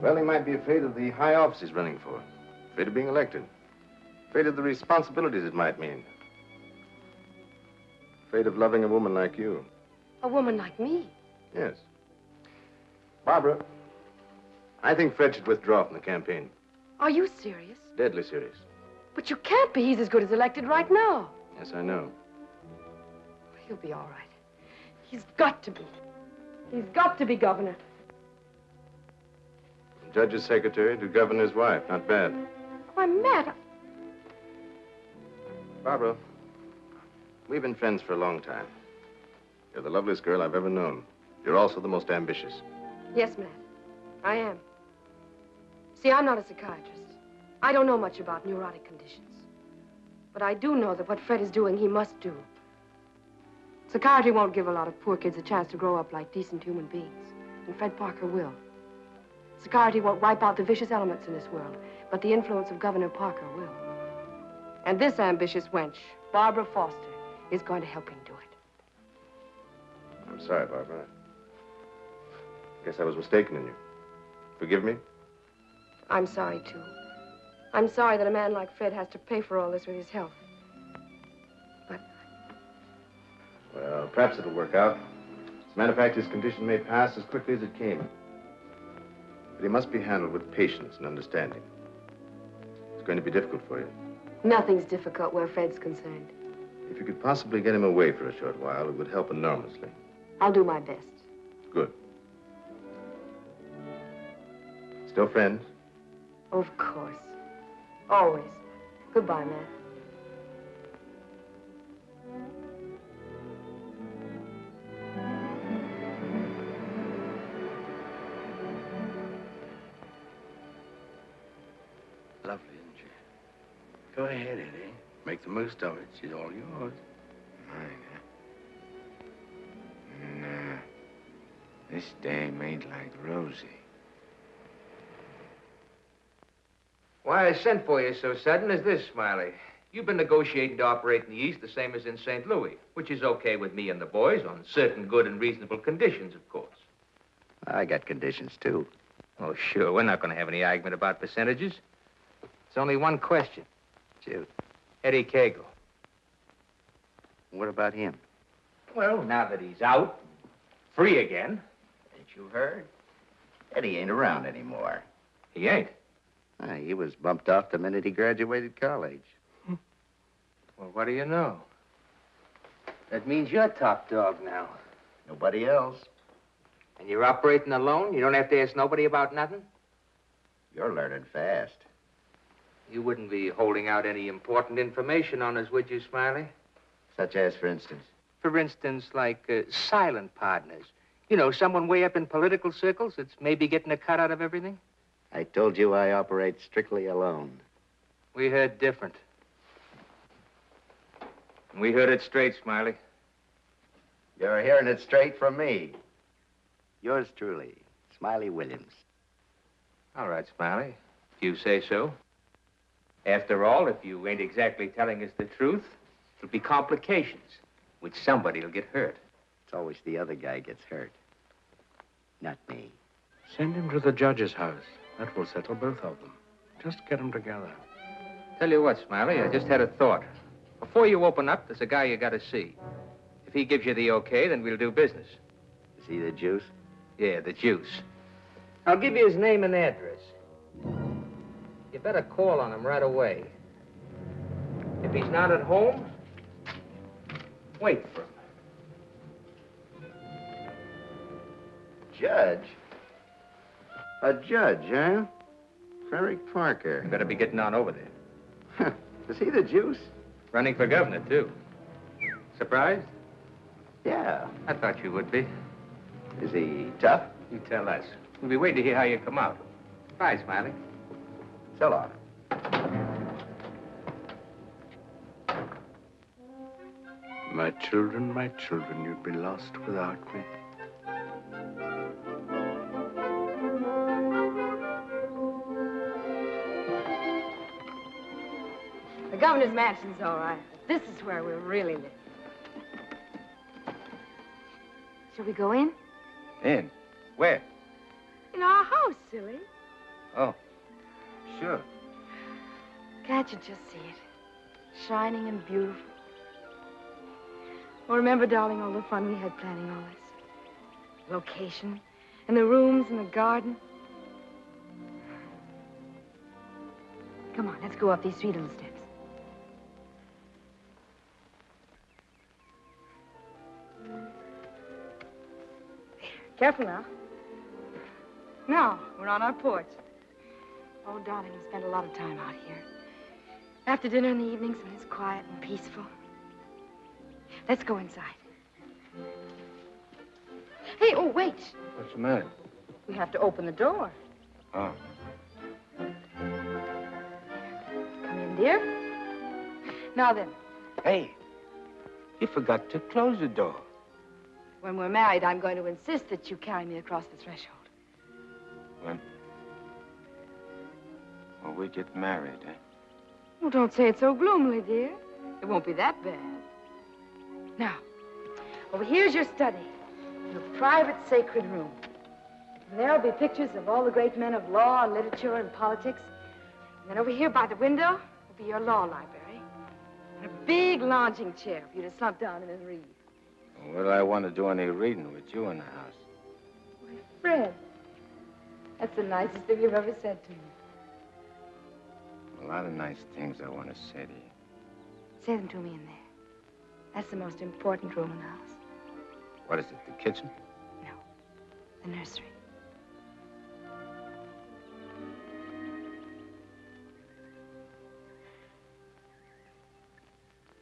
Well, he might be afraid of the high office he's running for, afraid of being elected, afraid of the responsibilities it might mean, afraid of loving a woman like you. A woman like me? Yes. Barbara, I think Fred should withdraw from the campaign. Are you serious? Deadly serious. But you can't be. He's as good as elected right now. Yes, I know. He'll be all right. He's got to be. He's got to be governor. From judge's secretary to governor's wife. Not bad. Why, Matt, Barbara, we've been friends for a long time. You're the loveliest girl I've ever known. You're also the most ambitious. Yes, Matt, I am. See, I'm not a psychiatrist. I don't know much about neurotic conditions. But I do know that what Fred is doing, he must do. Psychiatry won't give a lot of poor kids a chance to grow up like decent human beings. And Fred Parker will. Psychiatry won't wipe out the vicious elements in this world, but the influence of Governor Parker will. And this ambitious wench, Barbara Foster, is going to help him do it. I'm sorry, Barbara. I guess I was mistaken in you. Forgive me? I'm sorry, too. I'm sorry that a man like Fred has to pay for all this with his health. Well, perhaps it'll work out. As a matter of fact, his condition may pass as quickly as it came. But he must be handled with patience and understanding. It's going to be difficult for you. Nothing's difficult where Fred's concerned. If you could possibly get him away for a short while, it would help enormously. I'll do my best. Good. Still friends? Of course. Always. Goodbye, Matt. Lovely, isn't she? Go ahead, Eddie. Make the most of it. She's all yours. Mine, huh? Nah. This dame ain't like Rosie. Why I sent for you so sudden is this, Smiley. You've been negotiating to operate in the East the same as in St. Louis, which is okay with me and the boys on certain good and reasonable conditions, of course. I got conditions, too. Oh, sure. We're not going to have any argument about percentages. It's only one question. Shoot. Eddie Cagle. What about him? Well, now that he's out, free again. Ain't you heard? Eddie ain't around anymore. He ain't. He was bumped off the minute he graduated college. Well, what do you know? That means you're top dog now. Nobody else. And you're operating alone? You don't have to ask nobody about nothing? You're learning fast. You wouldn't be holding out any important information on us, would you, Smiley? Such as, for instance? For instance, like silent partners. You know, someone way up in political circles that's maybe getting a cut out of everything? I told you I operate strictly alone. We heard different. We heard it straight, Smiley. You're hearing it straight from me. Yours truly, Smiley Williams. All right, Smiley, if you say so. After all, if you ain't exactly telling us the truth, it'll be complications, which somebody'll get hurt. It's always the other guy gets hurt, not me. Send him to the judge's house. That will settle both of them. Just get them together. Tell you what, Smiley, I just had a thought. Before you open up, there's a guy you gotta see. If he gives you the okay, then we'll do business. Is he the juice? Yeah, the juice. I'll give you his name and address. You better call on him right away. If he's not at home, wait for him. Judge? A judge, huh? Frederick Parker. You better be getting on over there. Is he the juice? Running for governor, too. Surprised? Yeah. I thought you would be. Is he tough? You tell us. We'll be waiting to hear how you come out. Bye, Smiley. So long. My children, you'd be lost without me. The governor's mansion's all right. This is where we'll really live. Shall we go in? In? Where? In our house, silly. Oh, sure. Can't you just see it? Shining and beautiful. Well, remember, darling, all the fun we had planning all this? Location, and the rooms, and the garden. Come on, let's go up these 3 little steps. Careful now. Now, we're on our porch. Oh, darling, we spend a lot of time out here. After dinner in the evenings when it's quiet and peaceful. Let's go inside. Hey, oh, wait. What's the matter? We have to open the door. Oh. Come in, dear. Now then. Hey, you forgot to close the door. When we're married, I'm going to insist that you carry me across the threshold. When? Well, we get married, eh? Well, don't say it so gloomily, dear. It won't be that bad. Now, over here's your study, your private sacred room. And there'll be pictures of all the great men of law and literature and politics. And then over here by the window will be your law library. And a big lounging chair for you to slump down in and read. Well, I want to do any reading with you in the house. Why, Fred, that's the nicest thing you've ever said to me. A lot of nice things I want to say to you. Say them to me in there. That's the most important room in the house. What is it, the kitchen? No, the nursery.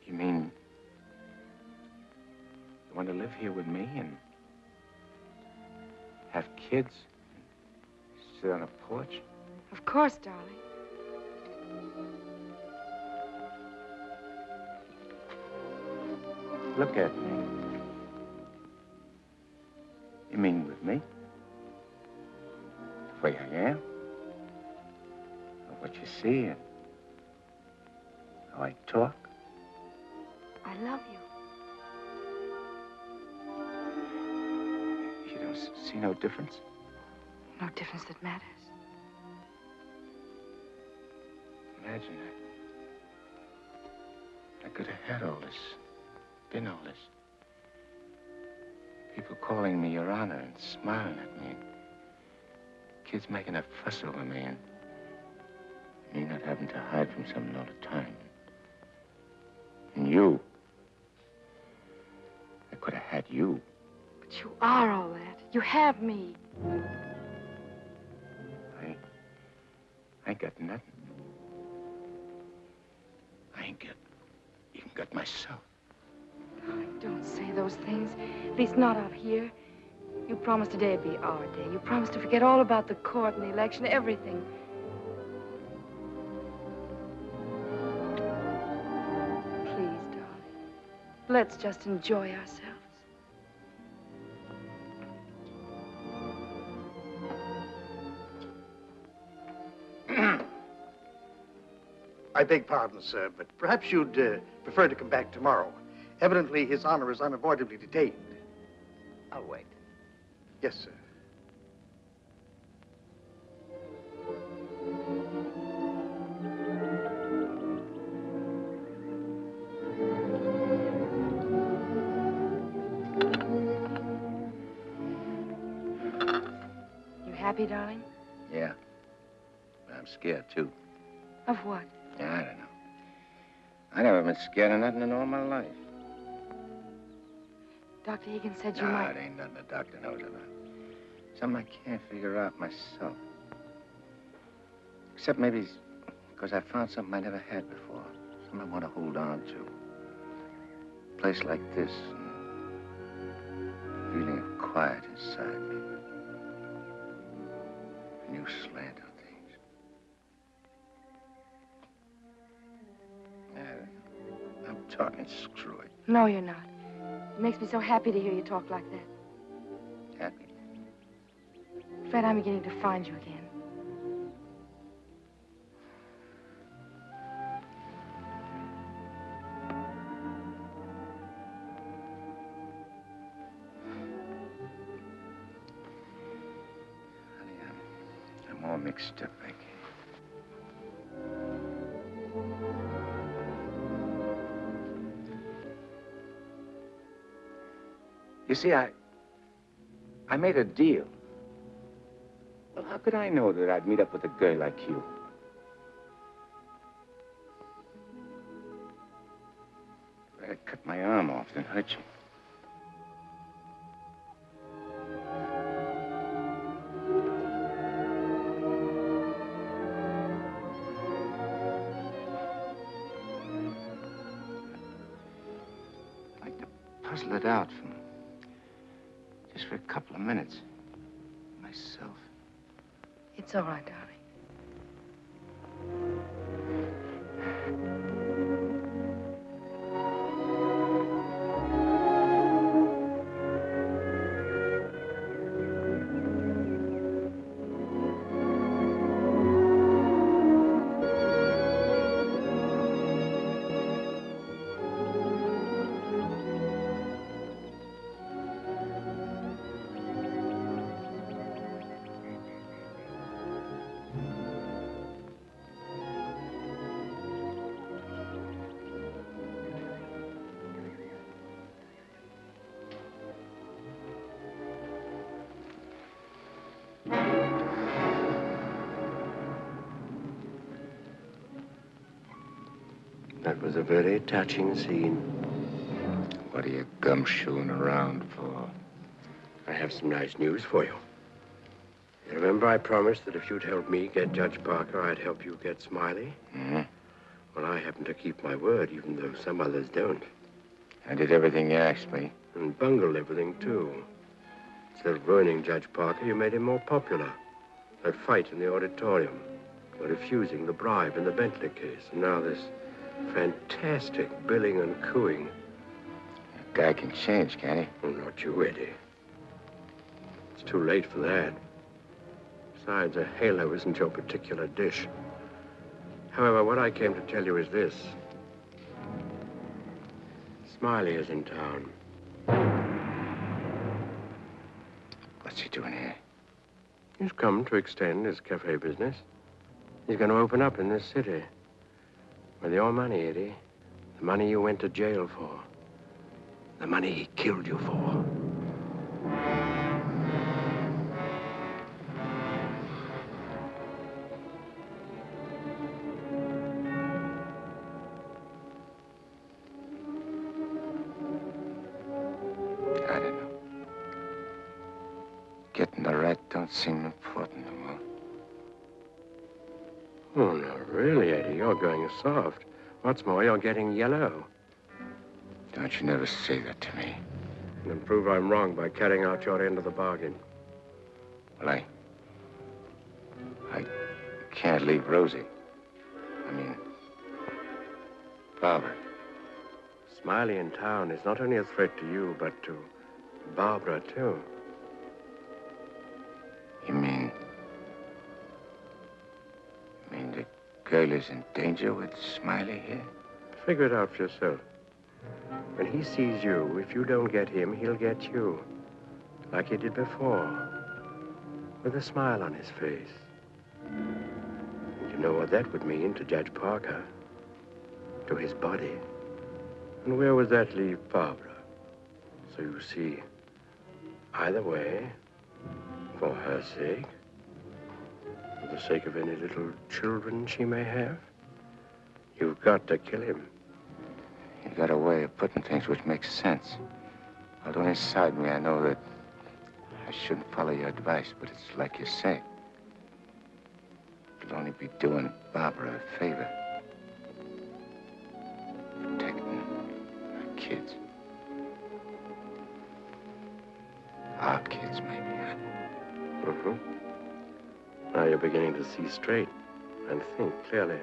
You mean you want to live here with me and have kids and sit on a porch? Of course, darling. Look at me. You mean with me? The way I am? Or what you see and how I talk? I love you. You don't see no difference? No difference that matters. Imagine I could have had all this, been all this. People calling me Your Honor and smiling at me. Kids making a fuss over me and me not having to hide from something all the time. And you. I could have had you. But you are all that. You have me. I ain't got nothing. I ain't even got myself. Darling, don't say those things. At least not out here. You promised today'd be our day. You promised to forget all about the court and the election, everything. Please, darling. Let's just enjoy ourselves. I beg pardon, sir, but perhaps you'd prefer to come back tomorrow. Evidently, His Honor is unavoidably detained. I'll wait. Yes, sir. You happy, darling? Yeah. But I'm scared, too. Of what? Yeah, I don't know. I never been scared of nothing in all my life. Dr. Higgins said you No, might. it ain't nothing the doctor knows about. Something I can't figure out myself. Except maybe because I found something I never had before. Something I want to hold on to. A place like this. And feeling of quiet inside me. A new slant on things. I'm talking screwy. No, you're not. It makes me so happy to hear you talk like that. Happy? Fred, I'm beginning to find you again. Honey, I'm all mixed up, I guess. You see, I made a deal. Well, how could I know that I'd meet up with a girl like you? If I'd cut my arm off, then hurt you. I'd like to puzzle it out from just for a couple of minutes. Myself. It's all right, darling. That was a very touching scene. What are you gumshoeing around for? I have some nice news for you. You remember I promised that if you'd help me get Judge Parker, I'd help you get Smiley? Mm-hmm. Well, I happen to keep my word, even though some others don't. I did everything you asked me. And bungled everything, too. Instead of ruining Judge Parker, you made him more popular. That fight in the auditorium. You're refusing the bribe in the Bentley case. And now this fantastic billing and cooing. A guy can change, can't he? Oh, not you, Eddie. It's too late for that. Besides, a halo isn't your particular dish. However, what I came to tell you is this. Smiley is in town. What's he doing here? He's come to extend his cafe business. He's going to open up in this city. With your money, Eddie. The money you went to jail for. The money he killed you for. Getting the rat don't seem important no more. Oh, no, really, Eddie, you're going soft. What's more, you're getting yellow. Don't you never say that to me. And then prove I'm wrong by carrying out your end of the bargain. Well, I can't leave Rosie. I mean, Barbara. Smiley in town is not only a threat to you, but to Barbara, too. You mean the girl is in danger with Smiley here? Figure it out for yourself. When he sees you, if you don't get him, he'll get you. Like he did before. With a smile on his face. And you know what that would mean to Judge Parker. To his body. And where would that leave Barbara? So you see, either way, for her sake, for the sake of any little children she may have, you've got to kill him. You got a way of putting things which makes sense. Although inside me I know that I shouldn't follow your advice, but it's like you say. It'll only be doing Barbara a favor. Protecting her kids. Our kids, maybe, huh? Mm-hmm. Now you're beginning to see straight and think clearly.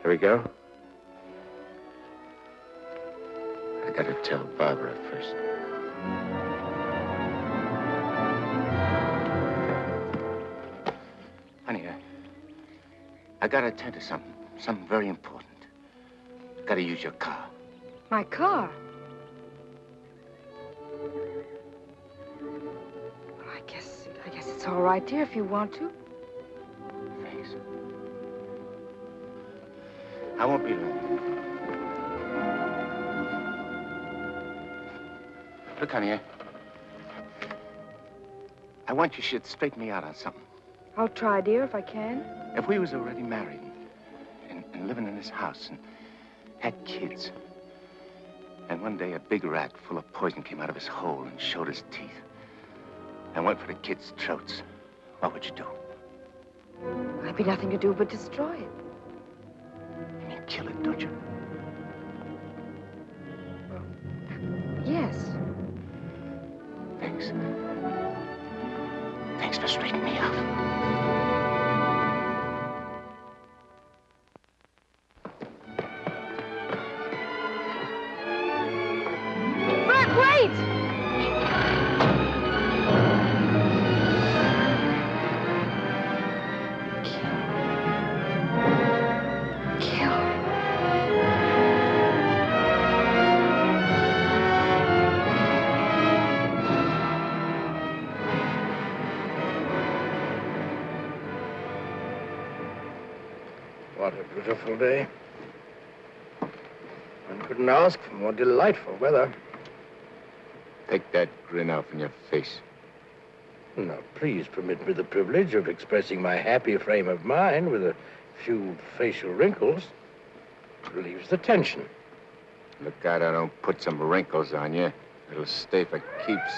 Here we go. I gotta tell Barbara first. Honey, I gotta attend to something very important. Gotta use your car. My car? Well, I guess it's all right, dear, if you want to. Thanks. I won't be long. Look, honey, I want you should straighten me out on something. I'll try, dear, if I can. If we was already married and living in this house and had kids, and one day a big rat full of poison came out of his hole and showed his teeth and went for the kids' throats, what would you do? There'd be nothing to do but destroy it. You mean kill it, don't you? Yes. Thanks. Thanks for straightening me out. Brett, wait! What a beautiful day. One couldn't ask for more delightful weather. Take that grin off in your face. Now, please permit me the privilege of expressing my happy frame of mind with a few facial wrinkles. It relieves the tension. Look out I don't put some wrinkles on you. It'll stay for keeps.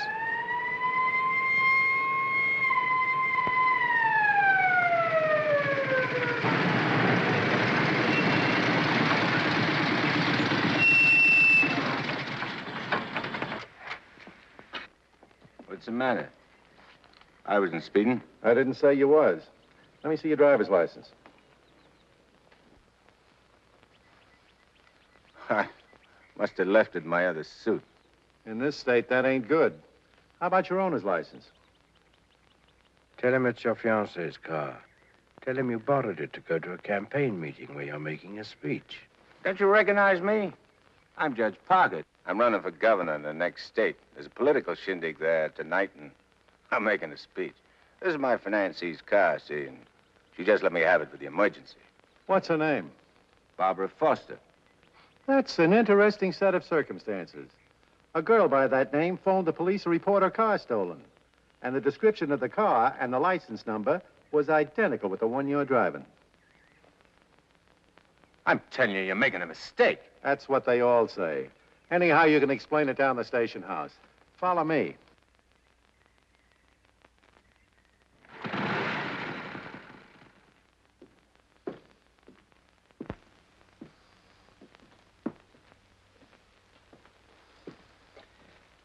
What's the matter? I wasn't speeding. I didn't say you was. Let me see your driver's license. I must have left it in my other suit. In this state, that ain't good. How about your owner's license? Tell him it's your fiancé's car. Tell him you borrowed it to go to a campaign meeting where you're making a speech. Don't you recognize me? I'm Judge Parker. I'm running for governor in the next state. There's a political shindig there tonight, and I'm making a speech. This is my financee's car, see, and she just let me have it for the emergency. What's her name? Barbara Foster. That's an interesting set of circumstances. A girl by that name phoned the police to report her car stolen. And the description of the car and the license number was identical with the one you're driving. I'm telling you, you're making a mistake. That's what they all say. Anyhow, you can explain it down the station house. Follow me.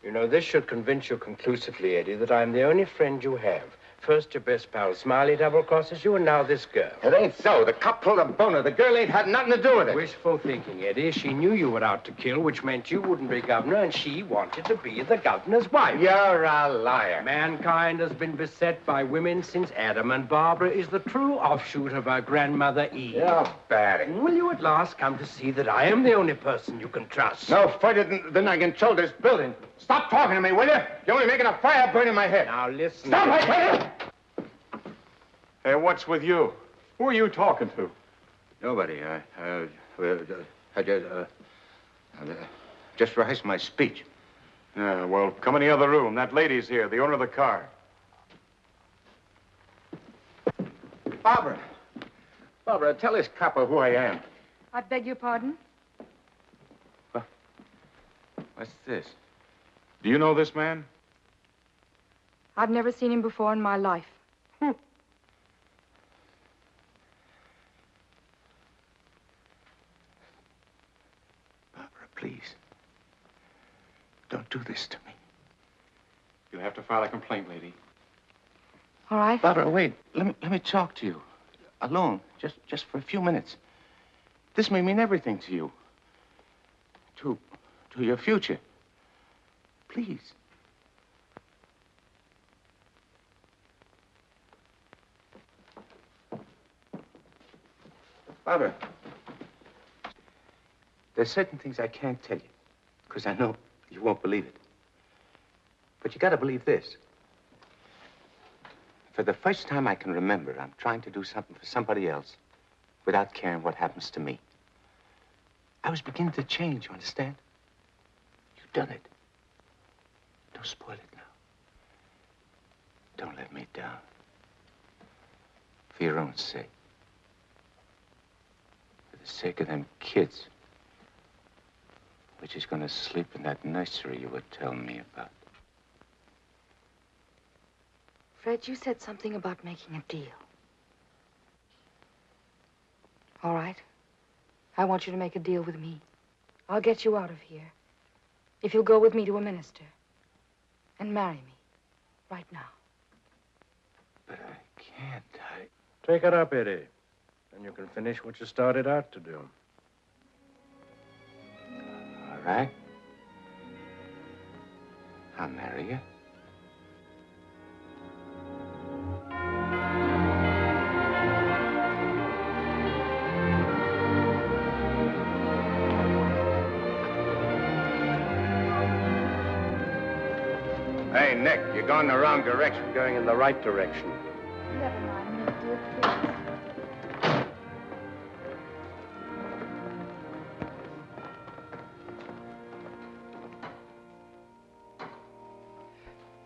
You know, this should convince you conclusively, Eddie, that I'm the only friend you have. First, your best pal Smiley double-crosses you, and now this girl. It ain't so. The cop pulled a boner. The girl ain't had nothing to do with it. Wishful thinking, Eddie. She knew you were out to kill, which meant you wouldn't be governor, and she wanted to be the governor's wife. You're a liar. Mankind has been beset by women since Adam, and Barbara is the true offshoot of her grandmother Eve. You're bad. Will you at last come to see that I am the only person you can trust? No further than I can control this building. Stop talking to me, will you? You're only making a fire burn in my head. Now, listen. Stop, I tell you! Hey, what's with you? Who are you talking to? Nobody. Just rehearsed my speech. Yeah, well, come in the other room. That lady's here, the owner of the car. Barbara. Barbara, tell this copper who I am. I beg your pardon? What's this? Do you know this man? I've never seen him before in my life. Please. Don't do this to me. You'll have to file a complaint, lady. All right. Barbara, wait. Let me talk to you. Alone. Just for a few minutes. This may mean everything to you. To your future. Please. Barbara. There's certain things I can't tell you, because I know you won't believe it. But you gotta believe this. For the first time I can remember, I'm trying to do something for somebody else without caring what happens to me. I was beginning to change, you understand? You've done it. Don't spoil it now. Don't let me down. For your own sake. For the sake of them kids. Which is going to sleep in that nursery you were telling me about. Fred, you said something about making a deal. All right. I want you to make a deal with me. I'll get you out of here. If you'll go with me to a minister. And marry me. Right now. But I can't. Take it up, Eddie. And you can finish what you started out to do. All right. I'll marry you. Hey, Nick, you're going the wrong direction. Going in the right direction. Never mind, Nick, dear, please.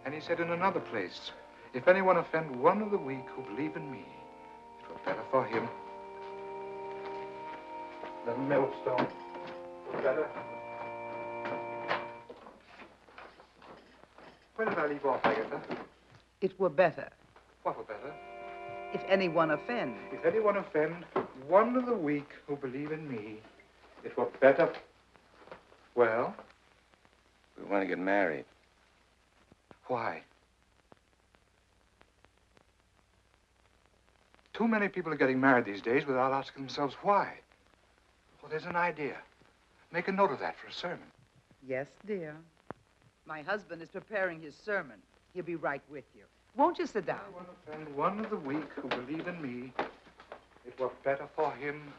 And he said in another place, if anyone offend one of the weak who believe in me, it were better for him. The millstone were better. Where did I leave off, Agatha? It were better What were better? if anyone offend. If anyone offend one of the weak who believe in me, it were better. Well? We want to get married. Why? Too many people are getting married these days without asking themselves why. Well, there's an idea. Make a note of that for a sermon. Yes, dear. My husband is preparing his sermon. He'll be right with you. Won't you sit down? I want to offend one of the weak who believe in me. It were better for him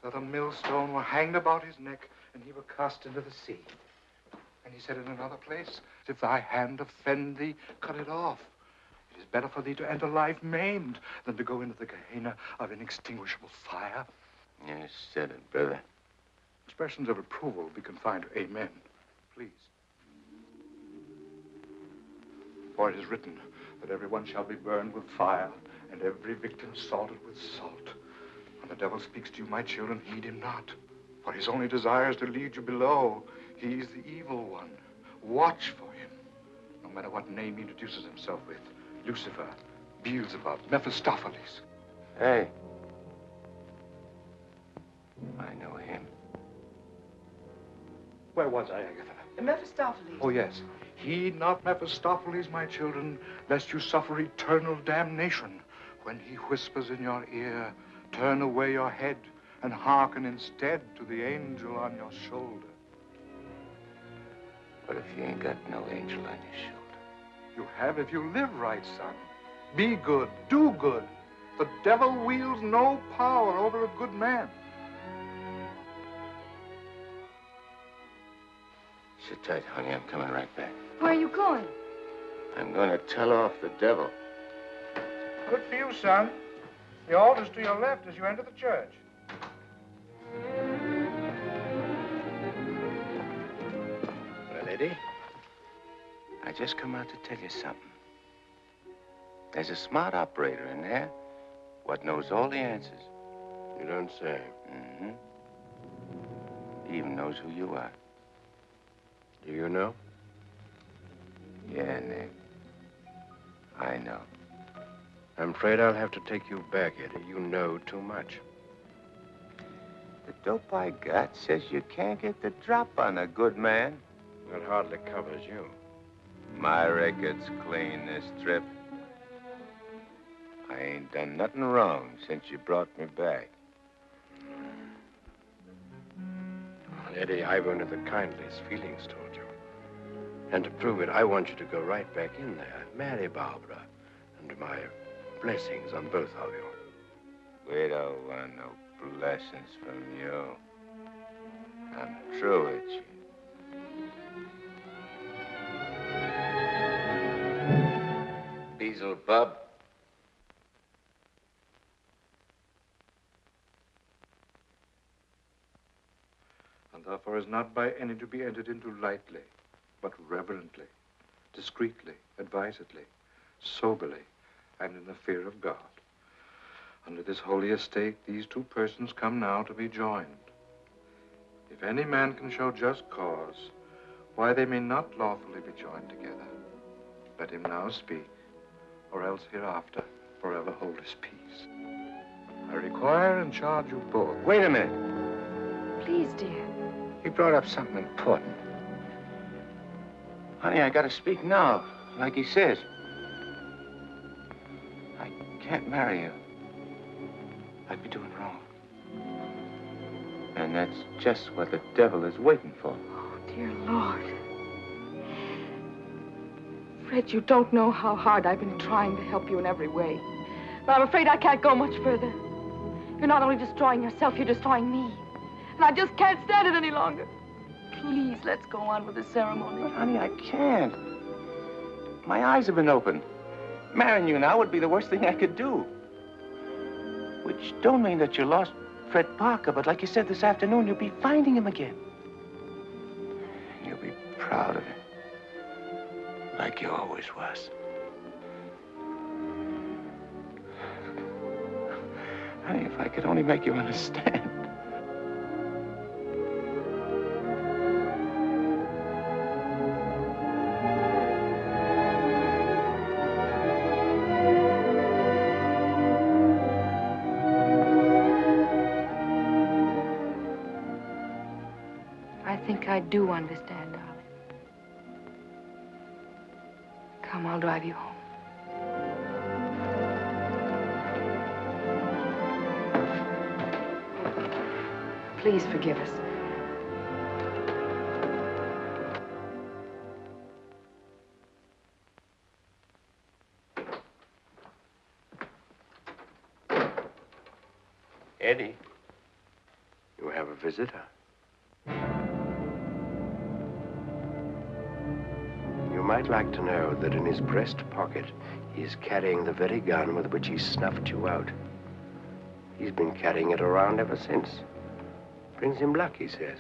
that a millstone were hanged about his neck and he were cast into the sea. And he said in another place, if thy hand offend thee, cut it off. It is better for thee to enter life maimed than to go into the Gehenna of inextinguishable fire. You said it, brother. Expressions of approval will be confined to amen. Please. For it is written that everyone shall be burned with fire and every victim salted with salt. When the devil speaks to you, my children, heed him not. For his only desire is to lead you below. He is the evil one. Watch for him, no matter what name he introduces himself with. Lucifer, Beelzebub, Mephistopheles. Hey. I know him. Where was I, Agatha? Mephistopheles. Oh, yes. Heed not Mephistopheles, my children, lest you suffer eternal damnation. When he whispers in your ear, turn away your head and hearken instead to the angel on your shoulder. What if you ain't got no angel on your shoulder? You have if you live right, son. Be good, do good. The devil wields no power over a good man. Sit tight, honey. I'm coming right back. Where are you going? I'm going to tell off the devil. Good for you, son. The altar's to your left as you enter the church. Well, Eddie, I just come out to tell you something. There's a smart operator in there what knows all the answers. You don't say. Mm-hmm. He even knows who you are. Do you know? Yeah, Nick. I know. I'm afraid I'll have to take you back, Eddie. You know too much. The dope I got says you can't get the drop on a good man. That hardly covers you. My record's clean this trip. I ain't done nothing wrong since you brought me back. Well, Eddie, I've only the kindliest feelings toward you. And to prove it, I want you to go right back in there, marry Barbara, and my blessings on both of you. We don't want no blessings from you. I'm through with you. Beelzebub. And therefore is not by any to be entered into lightly, but reverently, discreetly, advisedly, soberly, and in the fear of God. Under this holy estate, these two persons come now to be joined. If any man can show just cause why they may not lawfully be joined together, let him now speak, or else hereafter forever hold his peace. I require and charge you both. Wait a minute. Please, dear. He brought up something important. Honey, I gotta speak now, like he says. I can't marry you. I'd be doing wrong. And that's just what the devil is waiting for. Oh, dear Lord. Fred, you don't know how hard I've been trying to help you in every way. But I'm afraid I can't go much further. You're not only destroying yourself, you're destroying me. And I just can't stand it any longer. Please, let's go on with the ceremony. But, honey, I can't. My eyes have been opened. Marrying you now would be the worst thing I could do. Which don't mean that you lost Fred Parker, but like you said this afternoon, you'll be finding him again. And you'll be proud of him. Like you always was. Honey, if I could only make you understand. I think I do understand, darling. Come, I'll drive you home. Please forgive us. Eddie, you have a visitor. You might like to know that in his breast pocket, he is carrying the very gun with which he snuffed you out. He's been carrying it around ever since. Brings him luck, he says.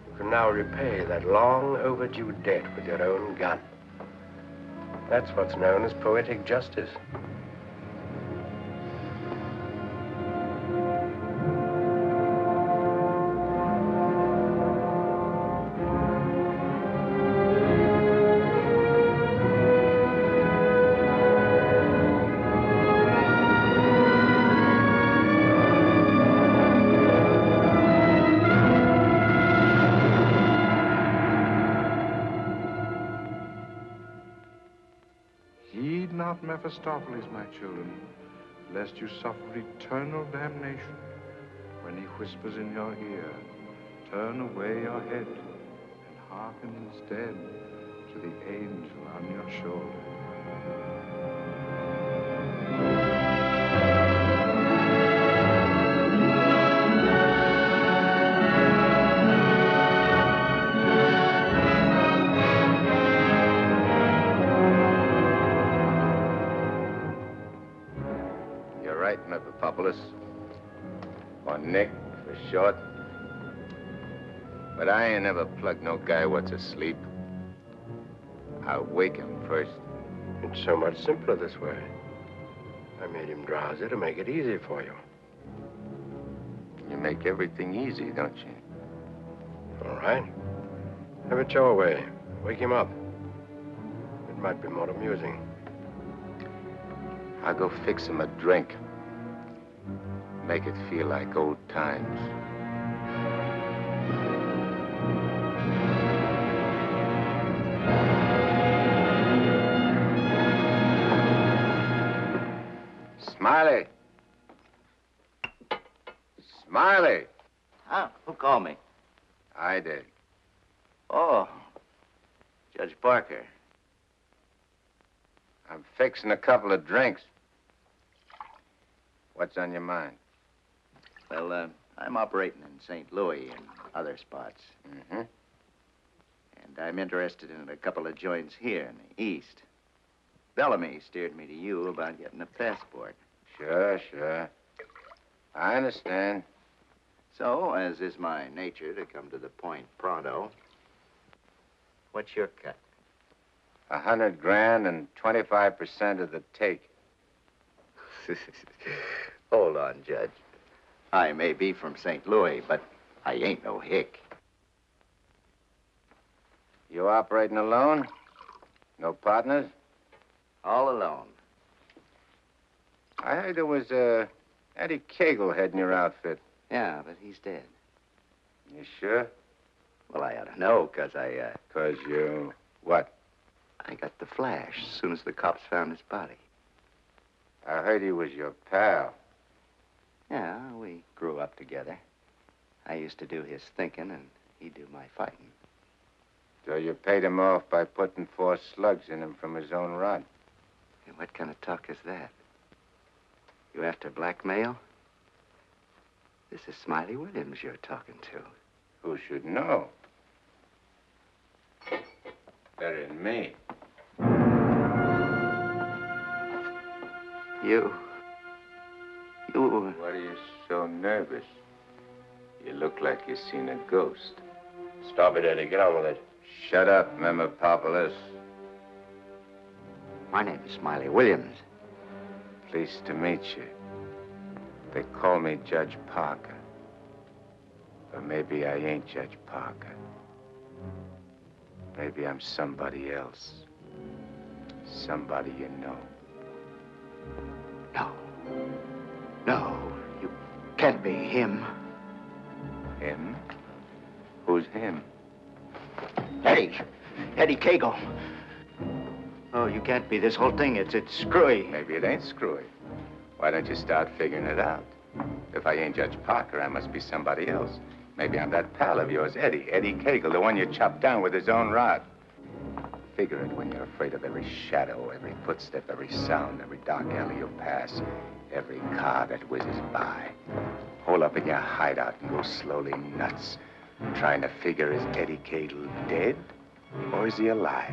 You can now repay that long overdue debt with your own gun. That's what's known as poetic justice. Mephistopheles, my children, lest you suffer eternal damnation when he whispers in your ear, turn away your head and hearken instead to the angel on your shoulder. You're right, Mephistopheles. Or Nick, for short. But I ain't never plugged no guy what's asleep. I'll wake him first. It's so much simpler this way. I made him drowsy to make it easy for you. You make everything easy, don't you? All right. Have it your way. Wake him up. It might be more amusing. I'll go fix him a drink. Make it feel like old times. Smiley! Smiley! Huh? Who called me? I did. Oh, Judge Parker. I'm fixing a couple of drinks. What's on your mind? Well, I'm operating in St. Louis and other spots. Mm-hmm. And I'm interested in a couple of joints here in the East. Bellamy steered me to you about getting a passport. Sure, sure. I understand. So, as is my nature to come to the point pronto, what's your cut? 100 grand and 25% of the take. Hold on, Judge. I may be from St. Louis, but I ain't no hick. You operating alone? No partners? All alone. I heard there was Eddie Cagle heading your outfit. Yeah, but he's dead. You sure? Well, I ought to know, 'cause I, 'Cause you... what? I got the flash as soon as the cops found his body. I heard he was your pal. Yeah, we grew up together. I used to do his thinking, and he'd do my fighting. So you paid him off by putting 4 slugs in him from his own rod. Hey, what kind of talk is that? You after blackmail? This is Smiley Williams you're talking to. Who should know? Better than me. You... What are you so nervous? You look like you've seen a ghost. Stop it, Eddie. Get on with it. Shut up, Mephistopheles. My name is Smiley Williams. Pleased to meet you. They call me Judge Parker. But maybe I ain't Judge Parker. Maybe I'm somebody else. Somebody you know. No, you can't be him. Him? Who's him? Eddie Cagle. Oh, you can't be. This whole thing, it's screwy. Maybe it ain't screwy. Why don't you start figuring it out? If I ain't Judge Parker, I must be somebody else. Maybe I'm that pal of yours, Eddie Cagle, the one you chopped down with his own rod. Figure it when you're afraid of every shadow, every footstep, every sound, every dark alley you pass, every car that whizzes by. Hole up in your hideout and go slowly nuts, trying to figure, is Eddie Cagle dead or is he alive?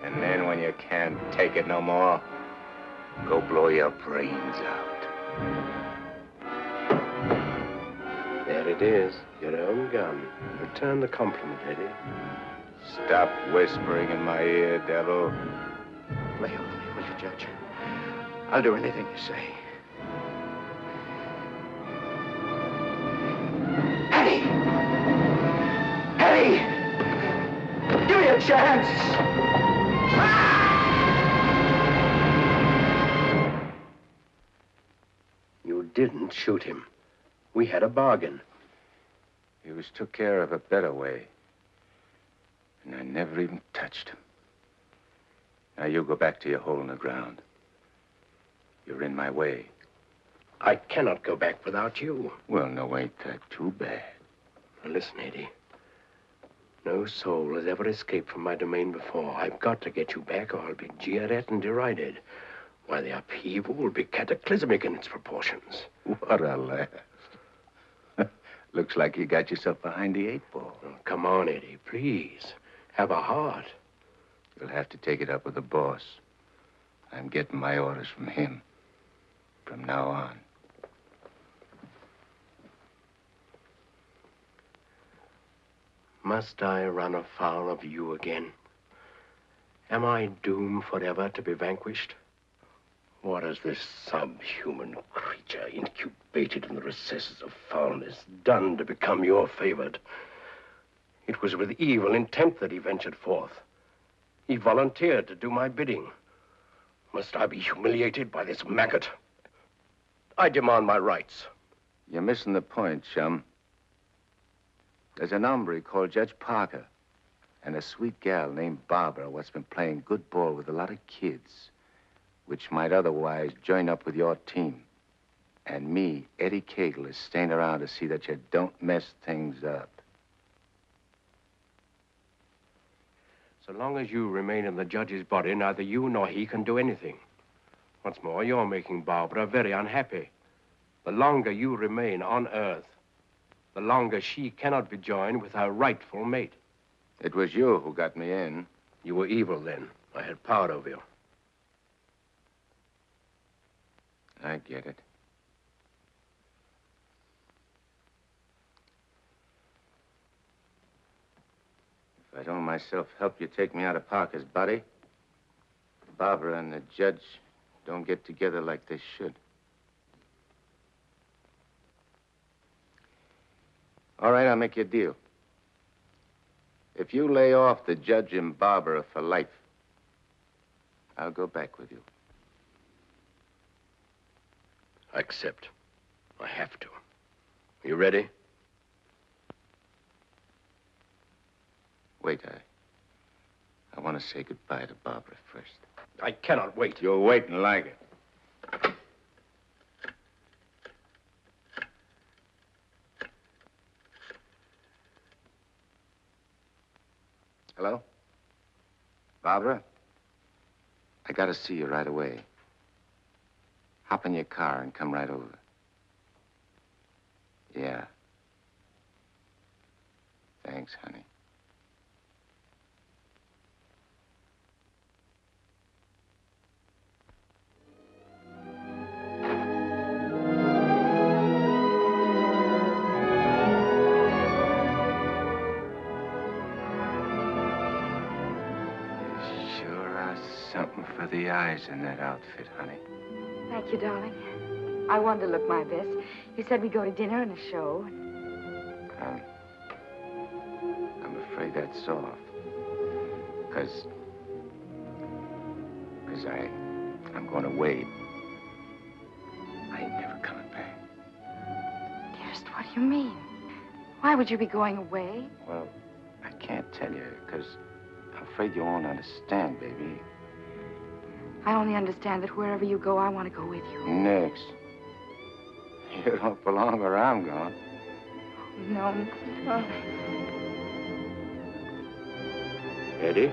And then when you can't take it no more, go blow your brains out. There it is. Your own gun. Return the compliment, Eddie. Stop whispering in my ear, devil. Lay off me, will you, Judge? I'll do anything you say. Eddie! Give me a chance! You didn't shoot him. We had a bargain. He was took care of a better way. And I never even touched him. Now you go back to your hole in the ground. You're in my way. I cannot go back without you. Well, no, ain't that too bad. Now, listen, Eddie. No soul has ever escaped from my domain before. I've got to get you back, or I'll be jeered at and derided. Why, the upheaval will be cataclysmic in its proportions. What a laugh. Looks like you got yourself behind the 8-ball. Oh, come on, Eddie, please. Have a heart. You'll have to take it up with the boss. I'm getting my orders from him. From now on. Must I run afoul of you again? Am I doomed forever to be vanquished? What has this subhuman creature, incubated in the recesses of foulness, done to become your favored? It was with evil intent that he ventured forth. He volunteered to do my bidding. Must I be humiliated by this maggot? I demand my rights. You're missing the point, chum. There's an hombre called Judge Parker and a sweet gal named Barbara what's been playing good ball with a lot of kids, which might otherwise join up with your team. And me, Eddie Cagle, is staying around to see that you don't mess things up. So long as you remain in the judge's body, neither you nor he can do anything. What's more, you're making Barbara very unhappy. The longer you remain on Earth, the longer she cannot be joined with her rightful mate. It was you who got me in. You were evil then. I had power over you. I get it. If I don't myself help you take me out of Parker's body, Barbara and the judge don't get together like they should. All right, I'll make you a deal. If you lay off the judge and Barbara for life, I'll go back with you. I accept. I have to. You ready? Wait, I want to say goodbye to Barbara first. I cannot wait. You'll wait and like it. Hello? Barbara? I gotta see you right away. Hop in your car and come right over. Yeah. Thanks, honey. Something for the eyes in that outfit, honey. Thank you, darling. I wanted to look my best. You said we'd go to dinner and a show. I'm afraid that's off. Because I'm going away. I ain't never coming back. Dearest, what do you mean? Why would you be going away? Well, I can't tell you, because I'm afraid you won't understand, baby. I only understand that wherever you go, I want to go with you. Next. You don't belong where I'm going. No. Oh. Eddie?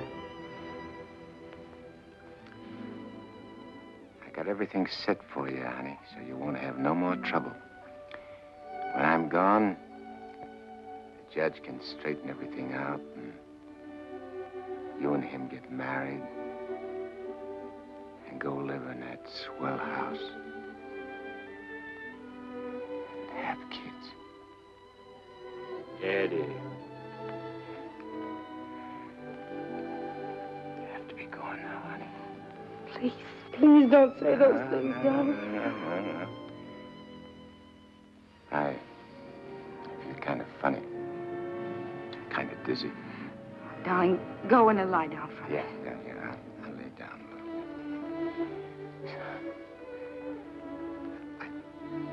I got everything set for you, honey, so you won't have no more trouble. When I'm gone, the judge can straighten everything out, and you and him get married. And go live in that swell house. And have kids. Eddie. You have to be going now, honey. Please, please don't say those things, darling. No. I feel kind of funny. Kind of dizzy. Darling, go in and lie down for me. Yeah. I'll lay down.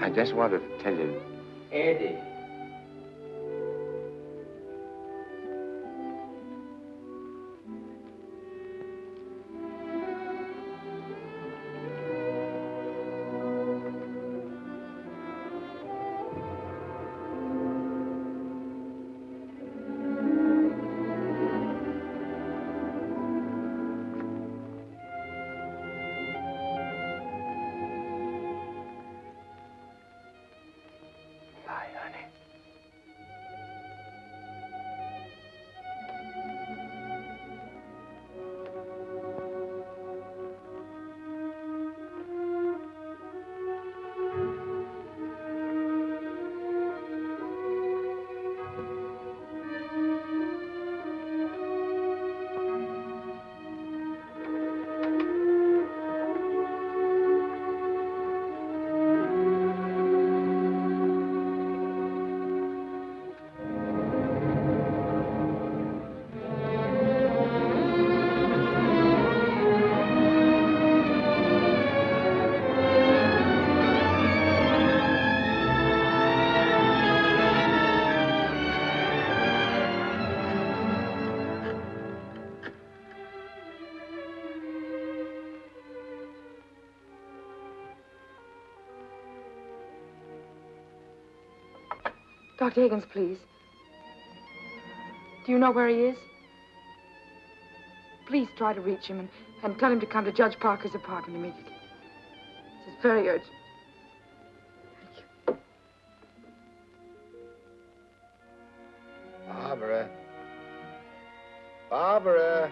I just wanted to tell you... Eddie. Dr. Higgins, please. Do you know where he is? Please try to reach him and tell him to come to Judge Parker's apartment immediately. This is very urgent. Barbara. Barbara.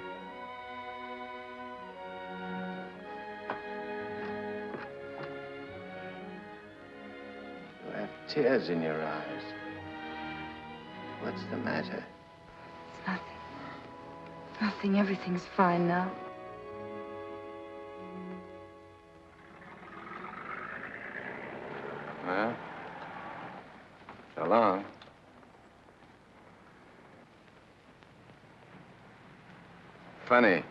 You have tears in your eyes. What's the matter? It's nothing. Nothing. Everything's fine now. Well, so long. Funny.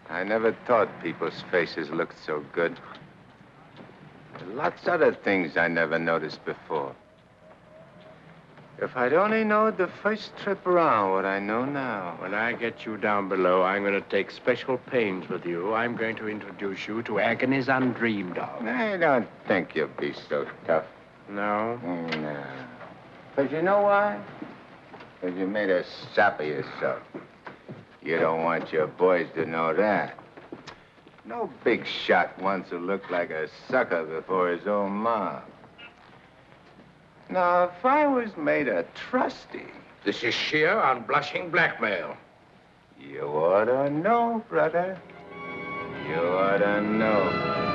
I never thought people's faces looked so good. There are lots of other things I never noticed before. If I'd only known the first trip around what I know now. When I get you down below, I'm going to take special pains with you. I'm going to introduce you to agonies undreamed of. I don't think you'll be so tough. No? No. Because you know why? Because you made a sap of yourself. You don't want your boys to know that. No big shot wants to look like a sucker before his own mom. Now, if I was made a trustee... This is sheer unblushing blackmail. You ought to know, brother. You ought to know.